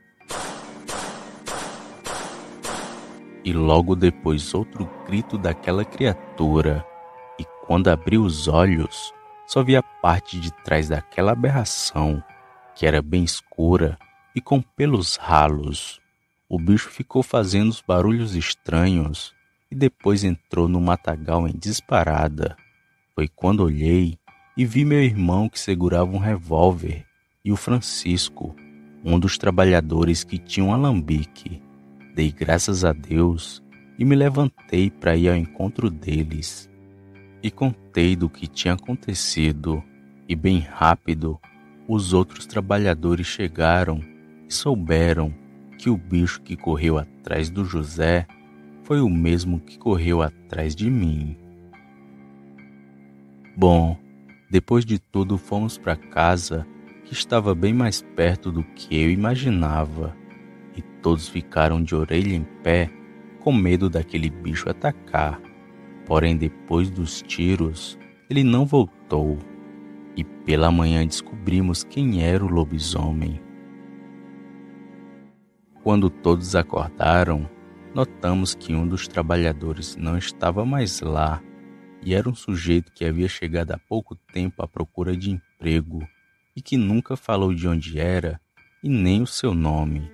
[SPEAKER 1] E logo depois outro grito daquela criatura. E quando abri os olhos, só vi a parte de trás daquela aberração, que era bem escura e com pelos ralos. O bicho ficou fazendo os barulhos estranhos e depois entrou no matagal em disparada. Foi quando olhei e vi meu irmão que segurava um revólver e o Francisco, um dos trabalhadores que tinha um alambique. Dei graças a Deus e me levantei para ir ao encontro deles. E contei do que tinha acontecido, e bem rápido os outros trabalhadores chegaram e souberam que o bicho que correu atrás do José foi o mesmo que correu atrás de mim. Bom, depois de tudo fomos para casa, que estava bem mais perto do que eu imaginava, e todos ficaram de orelha em pé, com medo daquele bicho atacar. Porém, depois dos tiros, ele não voltou, e pela manhã descobrimos quem era o lobisomem. Quando todos acordaram, notamos que um dos trabalhadores não estava mais lá, e era um sujeito que havia chegado há pouco tempo à procura de emprego e que nunca falou de onde era e nem o seu nome,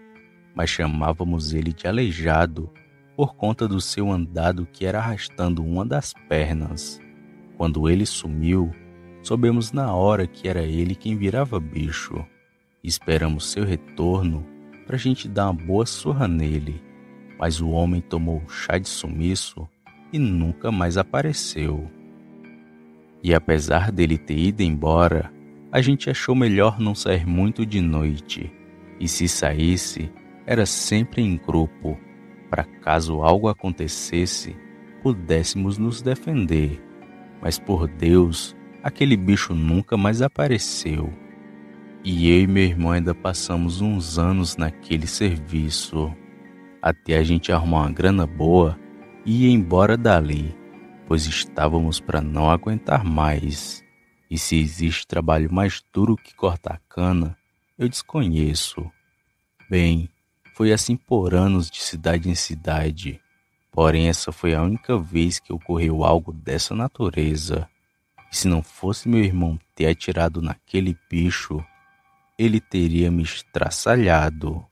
[SPEAKER 1] mas chamávamos ele de aleijado por conta do seu andado que era arrastando uma das pernas. Quando ele sumiu, soubemos na hora que era ele quem virava bicho. Esperamos seu retorno para a gente dar uma boa surra nele, mas o homem tomou um chá de sumiço e nunca mais apareceu. E apesar dele ter ido embora, a gente achou melhor não sair muito de noite, e se saísse, era sempre em grupo, para caso algo acontecesse, pudéssemos nos defender. Mas por Deus, aquele bicho nunca mais apareceu. E eu e meu irmão ainda passamos uns anos naquele serviço, até a gente arrumar uma grana boa e ir embora dali, pois estávamos para não aguentar mais. E se existe trabalho mais duro que cortar cana, eu desconheço. Bem, foi assim por anos de cidade em cidade, porém essa foi a única vez que ocorreu algo dessa natureza. E se não fosse meu irmão ter atirado naquele bicho, ele teria me estraçalhado.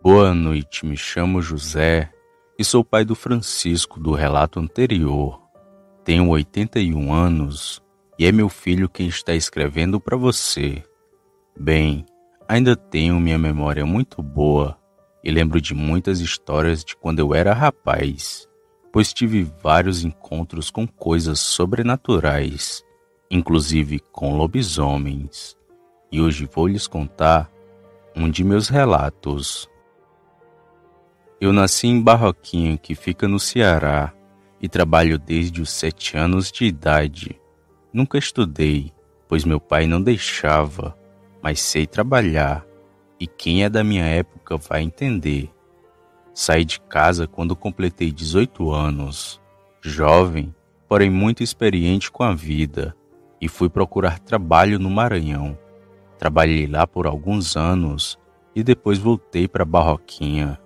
[SPEAKER 1] Boa noite, me chamo José e sou pai do Francisco do relato anterior. Tenho 81 anos e é meu filho quem está escrevendo para você. Bem, ainda tenho minha memória muito boa e lembro de muitas histórias de quando eu era rapaz, pois tive vários encontros com coisas sobrenaturais, inclusive com lobisomens. E hoje vou lhes contar um de meus relatos. Eu nasci em Barroquinha, que fica no Ceará, e trabalho desde os 7 anos de idade. Nunca estudei, pois meu pai não deixava, mas sei trabalhar, e quem é da minha época vai entender. Saí de casa quando completei 18 anos, jovem, porém muito experiente com a vida, e fui procurar trabalho no Maranhão. Trabalhei lá por alguns anos e depois voltei para Barroquinha.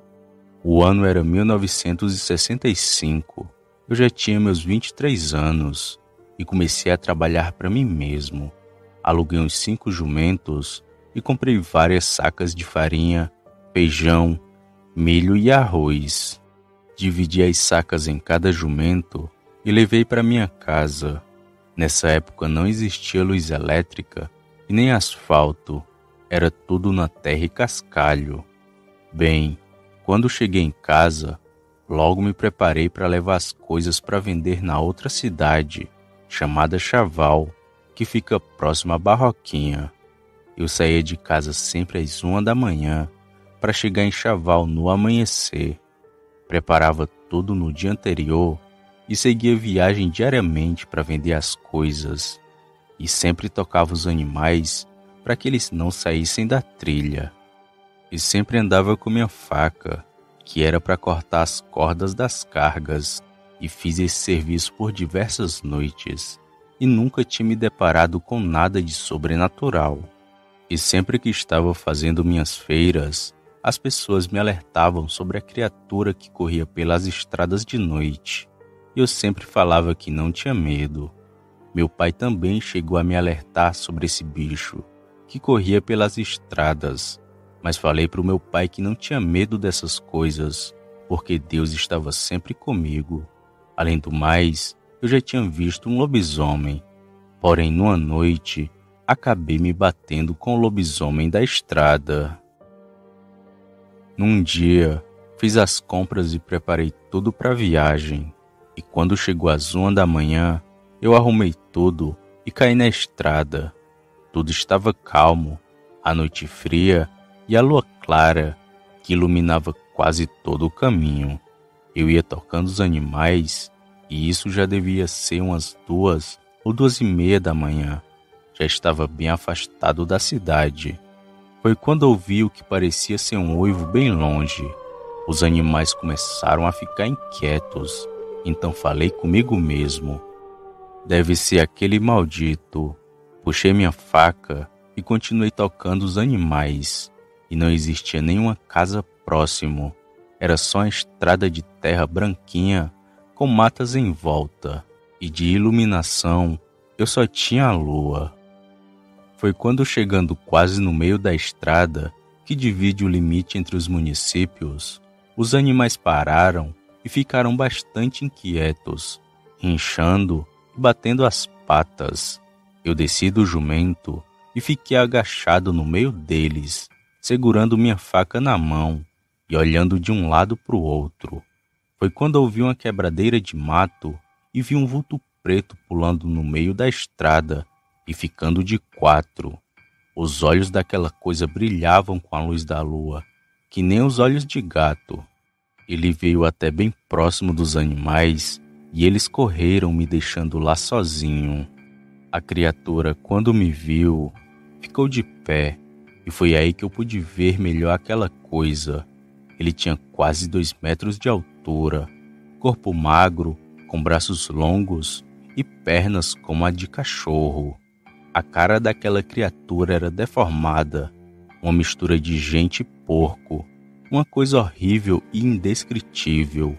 [SPEAKER 1] O ano era 1965. Eu já tinha meus 23 anos e comecei a trabalhar para mim mesmo. Aluguei uns 5 jumentos e comprei várias sacas de farinha, feijão, milho e arroz. Dividi as sacas em cada jumento e levei para minha casa. Nessa época não existia luz elétrica e nem asfalto. Era tudo na terra e cascalho. Bem, quando cheguei em casa, logo me preparei para levar as coisas para vender na outra cidade, chamada Chaval, que fica próxima à Barroquinha. Eu saía de casa sempre às 1 da manhã para chegar em Chaval no amanhecer. Preparava tudo no dia anterior e seguia viagem diariamente para vender as coisas. E sempre tocava os animais para que eles não saíssem da trilha. E sempre andava com minha faca, que era para cortar as cordas das cargas, e fiz esse serviço por diversas noites, e nunca tinha me deparado com nada de sobrenatural. E sempre que estava fazendo minhas feiras, as pessoas me alertavam sobre a criatura que corria pelas estradas de noite, e eu sempre falava que não tinha medo. Meu pai também chegou a me alertar sobre esse bicho, que corria pelas estradas, mas falei para o meu pai que não tinha medo dessas coisas, porque Deus estava sempre comigo. Além do mais, eu já tinha visto um lobisomem. Porém, numa noite, acabei me batendo com o lobisomem da estrada. Num dia, fiz as compras e preparei tudo para a viagem. E quando chegou às 1 da manhã, eu arrumei tudo e caí na estrada. Tudo estava calmo, a noite fria e a lua clara, que iluminava quase todo o caminho. Eu ia tocando os animais, e isso já devia ser umas 2 ou 2:30 da manhã. Já estava bem afastado da cidade. Foi quando ouvi o que parecia ser um uivo bem longe. Os animais começaram a ficar inquietos, então falei comigo mesmo. Deve ser aquele maldito. Puxei minha faca e continuei tocando os animais. E não existia nenhuma casa próximo. Era só uma estrada de terra branquinha com matas em volta. E de iluminação eu só tinha a lua. Foi quando, chegando quase no meio da estrada, que divide o limite entre os municípios, os animais pararam e ficaram bastante inquietos, rinchando e batendo as patas. Eu desci do jumento e fiquei agachado no meio deles, segurando minha faca na mão e olhando de um lado para o outro. Foi quando ouvi uma quebradeira de mato e vi um vulto preto pulando no meio da estrada e ficando de 4. Os olhos daquela coisa brilhavam com a luz da lua, que nem os olhos de gato. Ele veio até bem próximo dos animais e eles correram, me deixando lá sozinho. A criatura, quando me viu, ficou de pé e foi aí que eu pude ver melhor aquela coisa. Ele tinha quase 2 metros de altura, corpo magro, com braços longos e pernas como a de cachorro. A cara daquela criatura era deformada, uma mistura de gente e porco, uma coisa horrível e indescritível.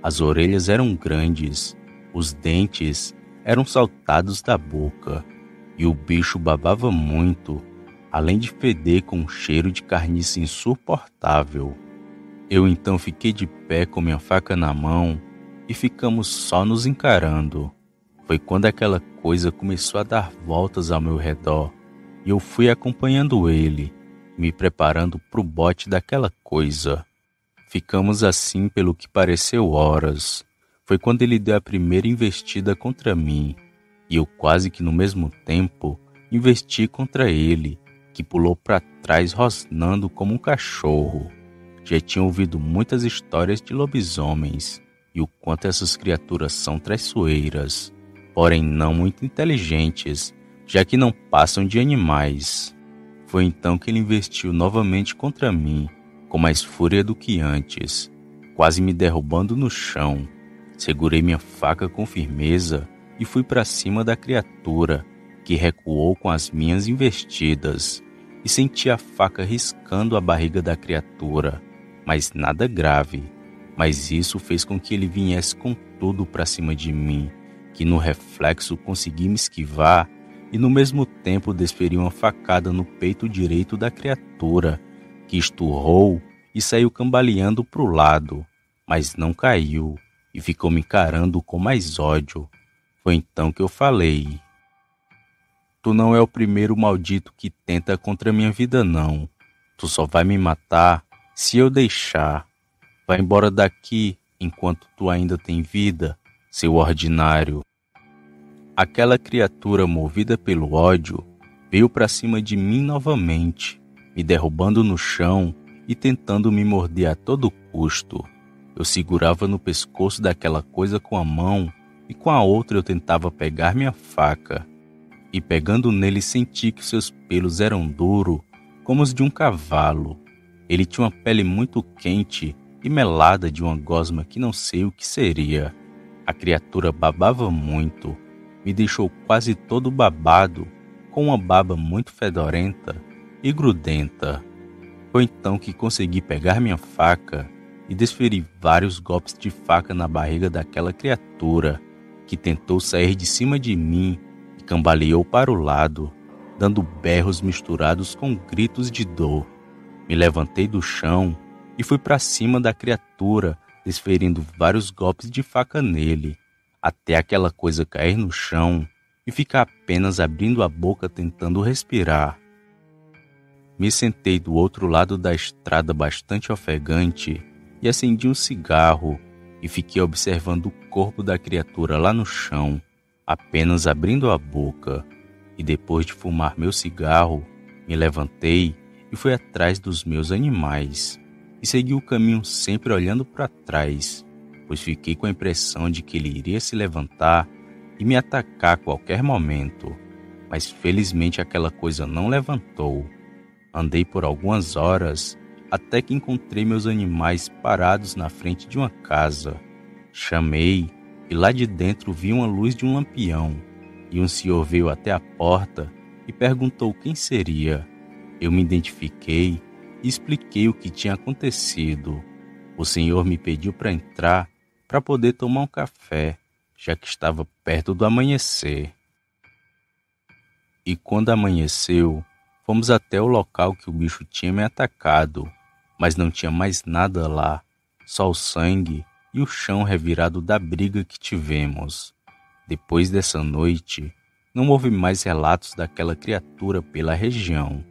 [SPEAKER 1] As orelhas eram grandes, os dentes eram saltados da boca, e o bicho babava muito, além de feder com um cheiro de carniça insuportável. Eu então fiquei de pé com minha faca na mão e ficamos só nos encarando. Foi quando aquela coisa começou a dar voltas ao meu redor e eu fui acompanhando ele, me preparando para o bote daquela coisa. Ficamos assim pelo que pareceu horas. Foi quando ele deu a primeira investida contra mim e eu quase que no mesmo tempo investi contra ele, que pulou para trás rosnando como um cachorro. Já tinha ouvido muitas histórias de lobisomens e o quanto essas criaturas são traiçoeiras, porém não muito inteligentes, já que não passam de animais. Foi então que ele investiu novamente contra mim, com mais fúria do que antes, quase me derrubando no chão. Segurei minha faca com firmeza e fui para cima da criatura, que recuou com as minhas investidas, e senti a faca riscando a barriga da criatura, mas nada grave. Mas isso fez com que ele viesse com tudo para cima de mim, que no reflexo consegui me esquivar e no mesmo tempo desferi uma facada no peito direito da criatura, que esturrou e saiu cambaleando para o lado, mas não caiu e ficou me encarando com mais ódio. Foi então que eu falei: Tu não é o primeiro maldito que tenta contra minha vida não. Tu só vai me matar se eu deixar. Vai embora daqui enquanto tu ainda tem vida, seu ordinário. Aquela criatura, movida pelo ódio, veio para cima de mim novamente, me derrubando no chão e tentando me morder a todo custo. Eu segurava no pescoço daquela coisa com a mão e com a outra eu tentava pegar minha faca. E pegando nele senti que seus pelos eram duros como os de um cavalo. Ele tinha uma pele muito quente e melada de uma gosma que não sei o que seria. A criatura babava muito, me deixou quase todo babado, com uma baba muito fedorenta e grudenta. Foi então que consegui pegar minha faca e desferi vários golpes de faca na barriga daquela criatura, que tentou sair de cima de mim e cambaleou para o lado, dando berros misturados com gritos de dor. Me levantei do chão e fui para cima da criatura, desferindo vários golpes de faca nele, até aquela coisa cair no chão e ficar apenas abrindo a boca tentando respirar. Me sentei do outro lado da estrada bastante ofegante e acendi um cigarro e fiquei observando o corpo da criatura lá no chão, apenas abrindo a boca. E depois de fumar meu cigarro, me levantei e fui atrás dos meus animais. E segui o caminho sempre olhando para trás, pois fiquei com a impressão de que ele iria se levantar e me atacar a qualquer momento. Mas felizmente aquela coisa não levantou. Andei por algumas horas até que encontrei meus animais parados na frente de uma casa. Chamei e lá de dentro vi uma luz de um lampião. E um senhor veio até a porta e perguntou quem seria. Eu me identifiquei e expliquei o que tinha acontecido. O senhor me pediu para entrar para poder tomar um café, já que estava perto do amanhecer. E quando amanheceu, fomos até o local que o bicho tinha me atacado, mas não tinha mais nada lá, só o sangue e o chão revirado da briga que tivemos. Depois dessa noite, não houve mais relatos daquela criatura pela região.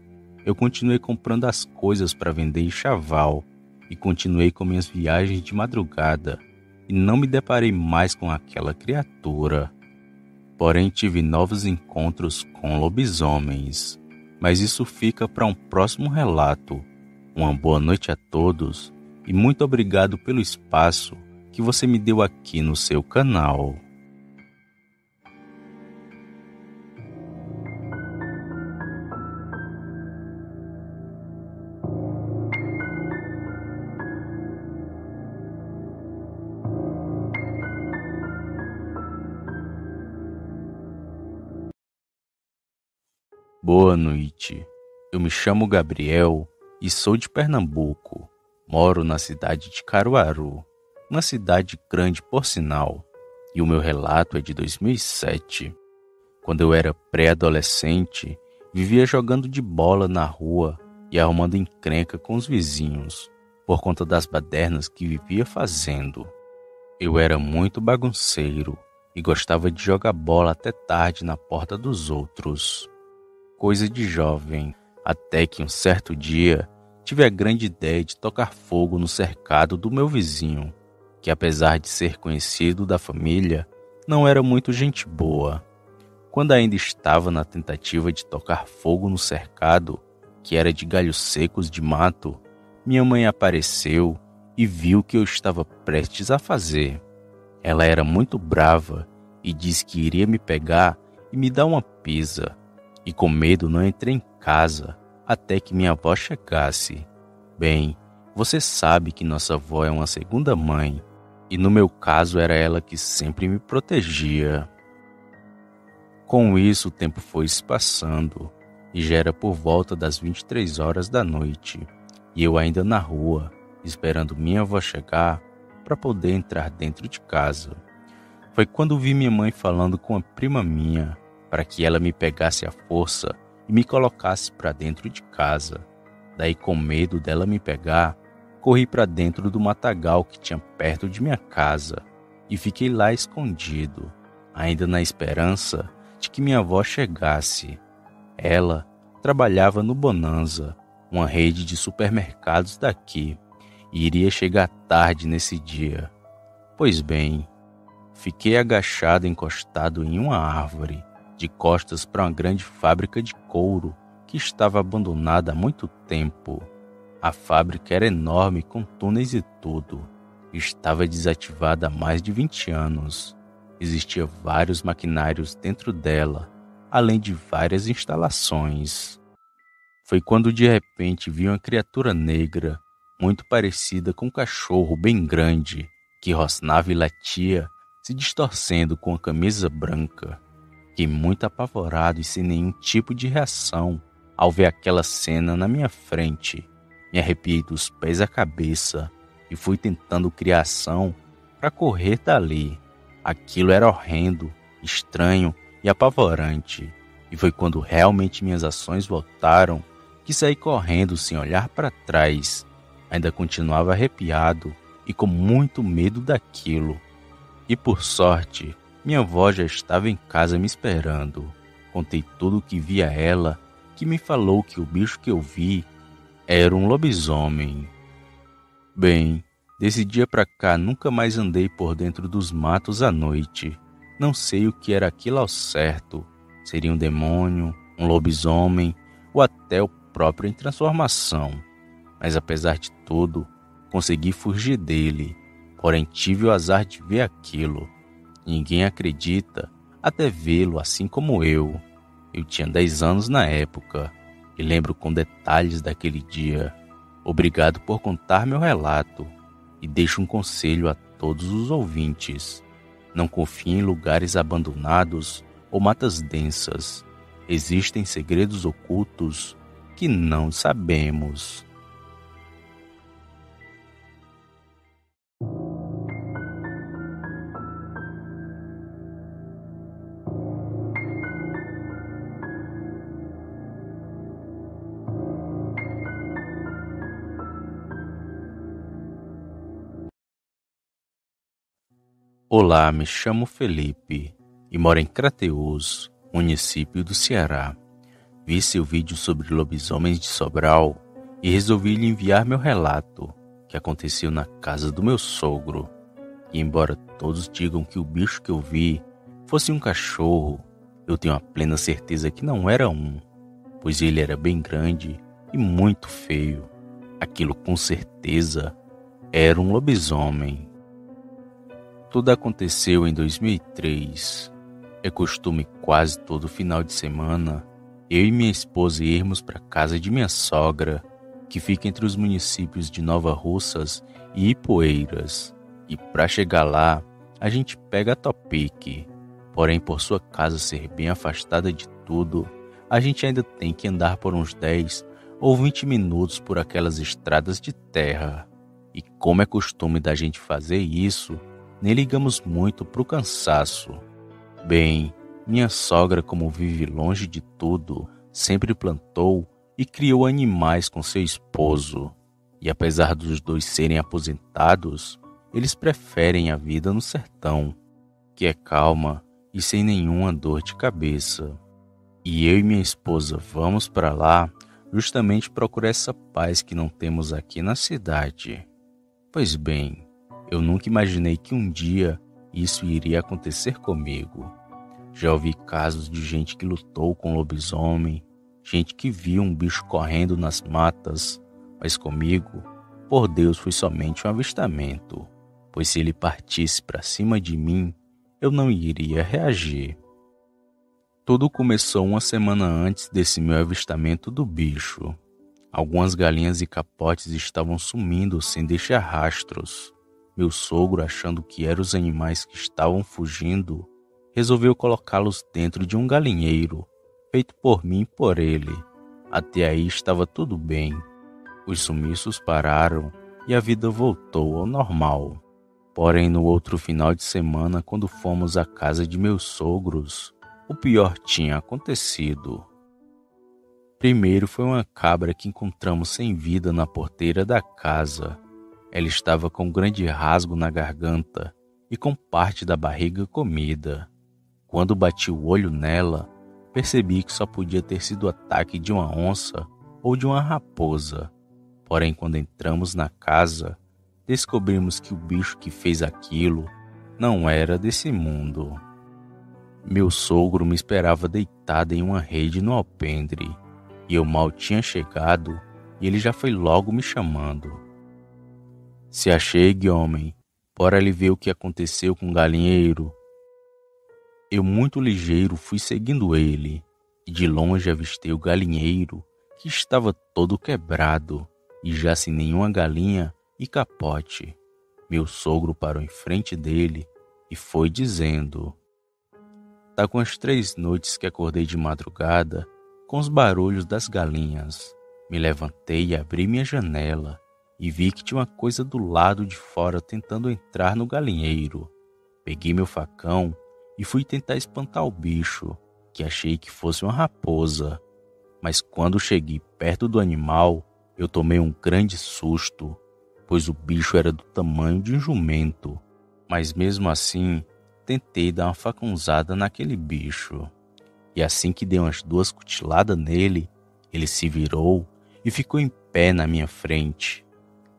[SPEAKER 1] Eu continuei comprando as coisas para vender em Chaval e continuei com minhas viagens de madrugada e não me deparei mais com aquela criatura. Porém, tive novos encontros com lobisomens. Mas isso fica para um próximo relato. Uma boa noite a todos e muito obrigado pelo espaço que você me deu aqui no seu canal. Boa noite. Eu me chamo Gabriel e sou de Pernambuco. Moro na cidade de Caruaru, uma cidade grande por sinal, e o meu relato é de 2007. Quando eu era pré-adolescente, vivia jogando de bola na rua e arrumando encrenca com os vizinhos, por conta das badernas que vivia fazendo. Eu era muito bagunceiro e gostava de jogar bola até tarde na porta dos outros. Coisa de jovem, até que um certo dia tive a grande ideia de tocar fogo no cercado do meu vizinho, que apesar de ser conhecido da família, não era muito gente boa. Quando ainda estava na tentativa de tocar fogo no cercado, que era de galhos secos de mato, minha mãe apareceu e viu o que eu estava prestes a fazer. Ela era muito brava e disse que iria me pegar e me dar uma pisa. E com medo não entrei em casa até que minha avó chegasse. Bem, você sabe que nossa avó é uma segunda mãe, e no meu caso era ela que sempre me protegia. Com isso o tempo foi se passando, e já era por volta das 23 horas da noite, e eu ainda na rua, esperando minha avó chegar para poder entrar dentro de casa. Foi quando vi minha mãe falando com uma prima minha, para que ela me pegasse à força e me colocasse para dentro de casa. Daí, com medo dela me pegar, corri para dentro do matagal que tinha perto de minha casa e fiquei lá escondido, ainda na esperança de que minha avó chegasse. Ela trabalhava no Bonanza, uma rede de supermercados daqui, e iria chegar tarde nesse dia. Pois bem, fiquei agachado encostado em uma árvore, de costas para uma grande fábrica de couro que estava abandonada há muito tempo. A fábrica era enorme, com túneis e tudo. Estava desativada há mais de 20 anos. Existiam vários maquinários dentro dela, além de várias instalações. Foi quando de repente vi uma criatura negra, muito parecida com um cachorro bem grande, que rosnava e latia, se distorcendo com a camisa branca. Fiquei muito apavorado e sem nenhum tipo de reação ao ver aquela cena na minha frente. Me arrepiei dos pés à cabeça e fui tentando criar ação para correr dali. Aquilo era horrendo, estranho e apavorante. E foi quando realmente minhas ações voltaram que saí correndo sem olhar para trás. Ainda continuava arrepiado e com muito medo daquilo. E por sorte, minha avó já estava em casa me esperando. Contei tudo o que vi a ela, que me falou que o bicho que eu vi era um lobisomem. Bem, desse dia pra cá nunca mais andei por dentro dos matos à noite. Não sei o que era aquilo ao certo. Seria um demônio, um lobisomem ou até o próprio em transformação. Mas apesar de tudo, consegui fugir dele. Porém tive o azar de ver aquilo. Ninguém acredita até vê-lo assim como eu. Eu tinha 10 anos na época e lembro com detalhes daquele dia. Obrigado por contar meu relato e deixo um conselho a todos os ouvintes. Não confie em lugares abandonados ou matas densas. Existem segredos ocultos que não sabemos. Olá, me chamo Felipe e moro em Crateús, município do Ceará. Vi seu vídeo sobre lobisomens de Sobral e resolvi lhe enviar meu relato, que aconteceu na casa do meu sogro. E embora todos digam que o bicho que eu vi fosse um cachorro, eu tenho a plena certeza que não era um, pois ele era bem grande e muito feio. Aquilo com certeza era um lobisomem. Tudo aconteceu em 2003. É costume quase todo final de semana eu e minha esposa irmos para a casa de minha sogra, que fica entre os municípios de Nova Russas e Ipueiras. E para chegar lá, a gente pega a Topic. Porém, por sua casa ser bem afastada de tudo, a gente ainda tem que andar por uns 10 ou 20 minutos por aquelas estradas de terra. E como é costume da gente fazer isso, nem ligamos muito pro cansaço. Bem, minha sogra, como vive longe de tudo, sempre plantou e criou animais com seu esposo. E apesar dos dois serem aposentados, eles preferem a vida no sertão, que é calma e sem nenhuma dor de cabeça. E eu e minha esposa vamos para lá justamente procurar essa paz que não temos aqui na cidade. Pois bem, eu nunca imaginei que um dia isso iria acontecer comigo. Já ouvi casos de gente que lutou com lobisomem, gente que viu um bicho correndo nas matas, mas comigo, por Deus, foi somente um avistamento, pois se ele partisse para cima de mim, eu não iria reagir. Tudo começou uma semana antes desse meu avistamento do bicho. Algumas galinhas e capotes estavam sumindo sem deixar rastros. Meu sogro, achando que eram os animais que estavam fugindo, resolveu colocá-los dentro de um galinheiro, feito por mim e por ele. Até aí estava tudo bem. Os sumiços pararam e a vida voltou ao normal. Porém, no outro final de semana, quando fomos à casa de meus sogros, o pior tinha acontecido. Primeiro foi uma cabra que encontramos sem vida na porteira da casa. Ela estava com um grande rasgo na garganta e com parte da barriga comida. Quando bati o olho nela, percebi que só podia ter sido o ataque de uma onça ou de uma raposa. Porém, quando entramos na casa, descobrimos que o bicho que fez aquilo não era desse mundo. Meu sogro me esperava deitada em uma rede no alpendre, e eu mal tinha chegado e ele já foi logo me chamando. Se achegue, homem, bora lhe ver o que aconteceu com o galinheiro. Eu, muito ligeiro, fui seguindo ele, e de longe avistei o galinheiro, que estava todo quebrado, e já sem nenhuma galinha e capote. Meu sogro parou em frente dele e foi dizendo: "Tá com as 3 noites que acordei de madrugada, com os barulhos das galinhas. Me levantei e abri minha janela, e vi que tinha uma coisa do lado de fora tentando entrar no galinheiro. Peguei meu facão e fui tentar espantar o bicho, que achei que fosse uma raposa. Mas quando cheguei perto do animal, eu tomei um grande susto, pois o bicho era do tamanho de um jumento. Mas mesmo assim, tentei dar uma facãozada naquele bicho. E assim que dei umas 2 cochiladas nele, Ele se virou e ficou em pé na minha frente.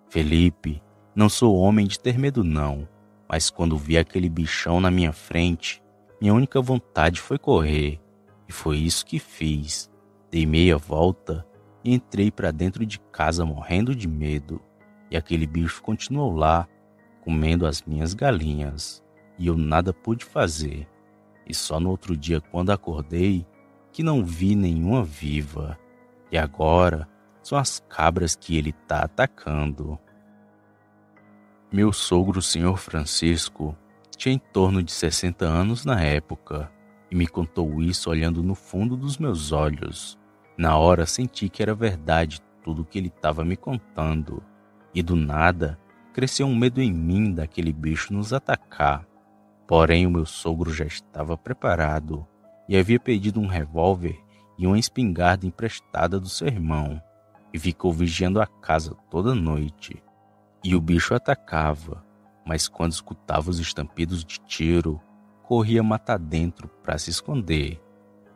[SPEAKER 1] Felipe, não sou homem de ter medo não, mas quando vi aquele bichão na minha frente, minha única vontade foi correr. E foi isso que fiz. Dei meia volta e entrei para dentro de casa morrendo de medo. E aquele bicho continuou lá, comendo as minhas galinhas. E eu nada pude fazer. E só no outro dia, quando acordei, que não vi nenhuma viva. E agora são as cabras que ele está atacando. Meu sogro, o senhor Francisco, tinha em torno de 60 anos na época e me contou isso olhando no fundo dos meus olhos. Na hora senti que era verdade tudo o que ele estava me contando e do nada cresceu um medo em mim daquele bicho nos atacar. Porém o meu sogro já estava preparado e havia pedido um revólver e uma espingarda emprestada do seu irmão e ficou vigiando a casa toda noite. E o bicho atacava, mas quando escutava os estampidos de tiro, corria matar dentro para se esconder.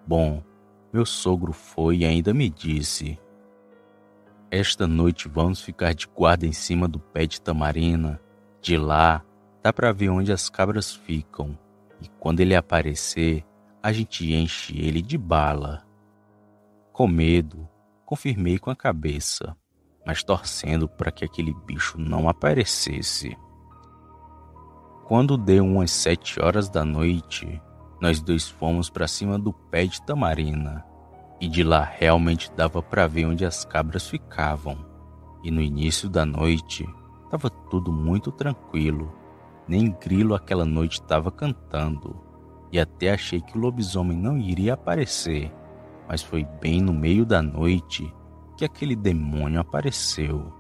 [SPEAKER 1] Bom, meu sogro foi e ainda me disse: esta noite vamos ficar de guarda em cima do pé de tamarina. De lá, dá para ver onde as cabras ficam. E quando ele aparecer, a gente enche ele de bala. Com medo, confirmei com a cabeça, mas torcendo para que aquele bicho não aparecesse. Quando deu umas 7 horas da noite, nós dois fomos para cima do pé de tamarina, e de lá realmente dava para ver onde as cabras ficavam. E no início da noite, estava tudo muito tranquilo, nem grilo aquela noite estava cantando, e até achei que o lobisomem não iria aparecer, mas foi bem no meio da noite que aquele demônio apareceu.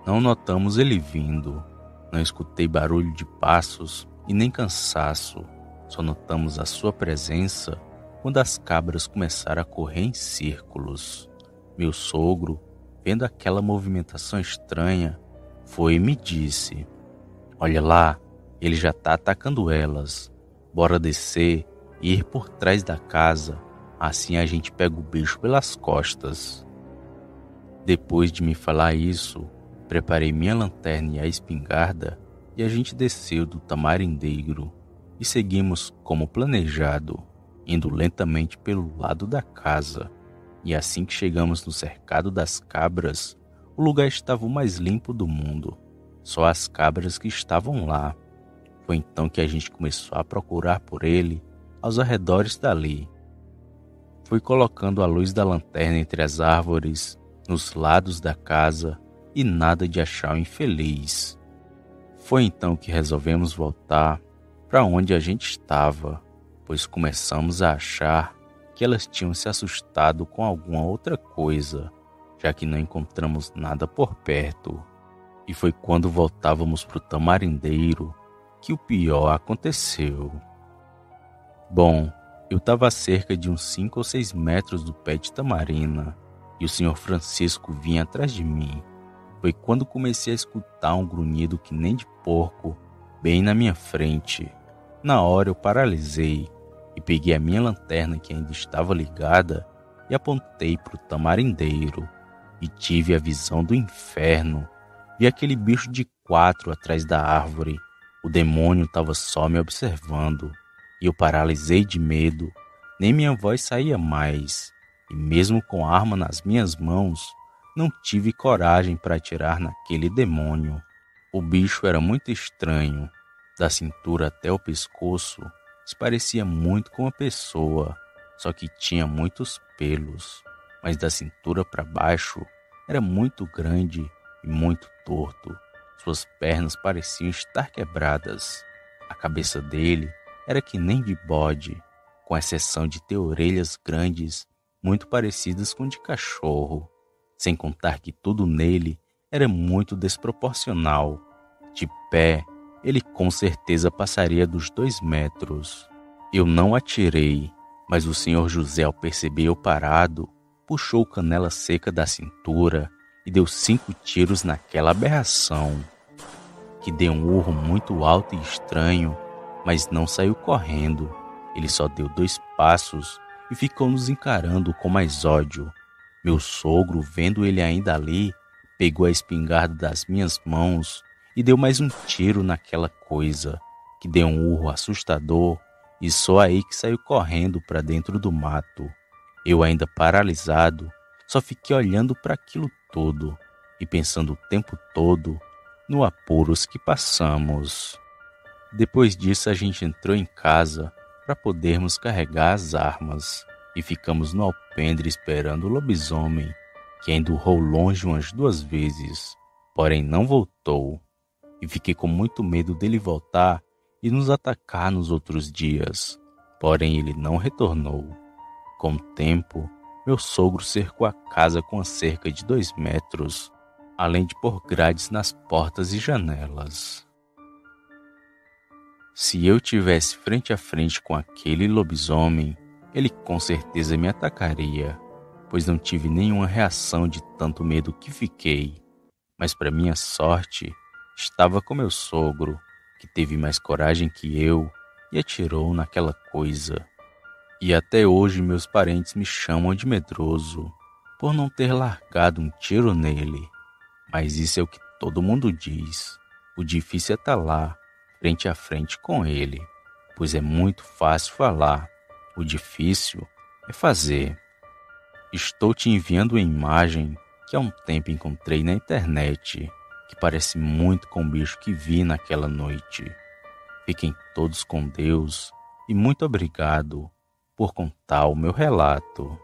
[SPEAKER 1] Não notamos ele vindo, não escutei barulho de passos e nem cansaço, só notamos a sua presença quando as cabras começaram a correr em círculos. Meu sogro, vendo aquela movimentação estranha, foi e me disse: olha lá, ele já está atacando elas, bora descer e ir por trás da casa. Assim a gente pega o bicho pelas costas. Depois de me falar isso, preparei minha lanterna e a espingarda e a gente desceu do tamarindeiro e seguimos como planejado, indo lentamente pelo lado da casa. E assim que chegamos no cercado das cabras, o lugar estava o mais limpo do mundo, só as cabras que estavam lá. Foi então que a gente começou a procurar por ele aos arredores dali. Fui colocando a luz da lanterna entre as árvores, nos lados da casa, e nada de achar o infeliz. Foi então que resolvemos voltar para onde a gente estava, pois começamos a achar que elas tinham se assustado com alguma outra coisa, já que não encontramos nada por perto. E foi quando voltávamos para o tamarindeiro que o pior aconteceu. Bom, eu estava a cerca de uns 5 ou 6 metros do pé de tamarina e o senhor Francisco vinha atrás de mim. Foi quando comecei a escutar um grunhido que nem de porco, bem na minha frente. Na hora eu paralisei e peguei a minha lanterna que ainda estava ligada e apontei para o tamarindeiro. E tive a visão do inferno. Vi aquele bicho de 4 atrás da árvore. O demônio estava só me observando. E eu paralisei de medo, nem minha voz saía mais, e mesmo com a arma nas minhas mãos, não tive coragem para atirar naquele demônio. O bicho era muito estranho, da cintura até o pescoço, se parecia muito com uma pessoa, só que tinha muitos pelos, mas da cintura para baixo era muito grande e muito torto. Suas pernas pareciam estar quebradas. A cabeça dele era que nem de bode, com exceção de ter orelhas grandes, muito parecidas com de cachorro, sem contar que tudo nele era muito desproporcional. De pé, ele com certeza passaria dos 2 metros. Eu não atirei, mas o senhor José, ao perceber eu parado, puxou canela seca da cintura e deu 5 tiros naquela aberração, que deu um urro muito alto e estranho, mas não saiu correndo. Ele só deu 2 passos e ficou nos encarando com mais ódio. Meu sogro, vendo ele ainda ali, pegou a espingarda das minhas mãos e deu mais um tiro naquela coisa, que deu um urro assustador e só aí que saiu correndo para dentro do mato. Eu, ainda paralisado, só fiquei olhando para aquilo todo e pensando o tempo todo no apuros que passamos. Depois disso, a gente entrou em casa para podermos carregar as armas e ficamos no alpendre esperando o lobisomem, que ainda urrou longe umas 2 vezes, porém não voltou, e fiquei com muito medo dele voltar e nos atacar nos outros dias, porém ele não retornou. Com o tempo, meu sogro cercou a casa com a cerca de 2 metros, além de pôr grades nas portas e janelas. Se eu tivesse frente a frente com aquele lobisomem, ele com certeza me atacaria, pois não tive nenhuma reação de tanto medo que fiquei. Mas para minha sorte, estava com meu sogro, que teve mais coragem que eu e atirou naquela coisa. E até hoje meus parentes me chamam de medroso, por não ter largado um tiro nele. Mas isso é o que todo mundo diz. O difícil é estar lá, frente a frente com ele, pois é muito fácil falar. O difícil é fazer. Estou te enviando uma imagem que há um tempo encontrei na internet, que parece muito com o bicho que vi naquela noite. Fiquem todos com Deus e muito obrigado por contar o meu relato.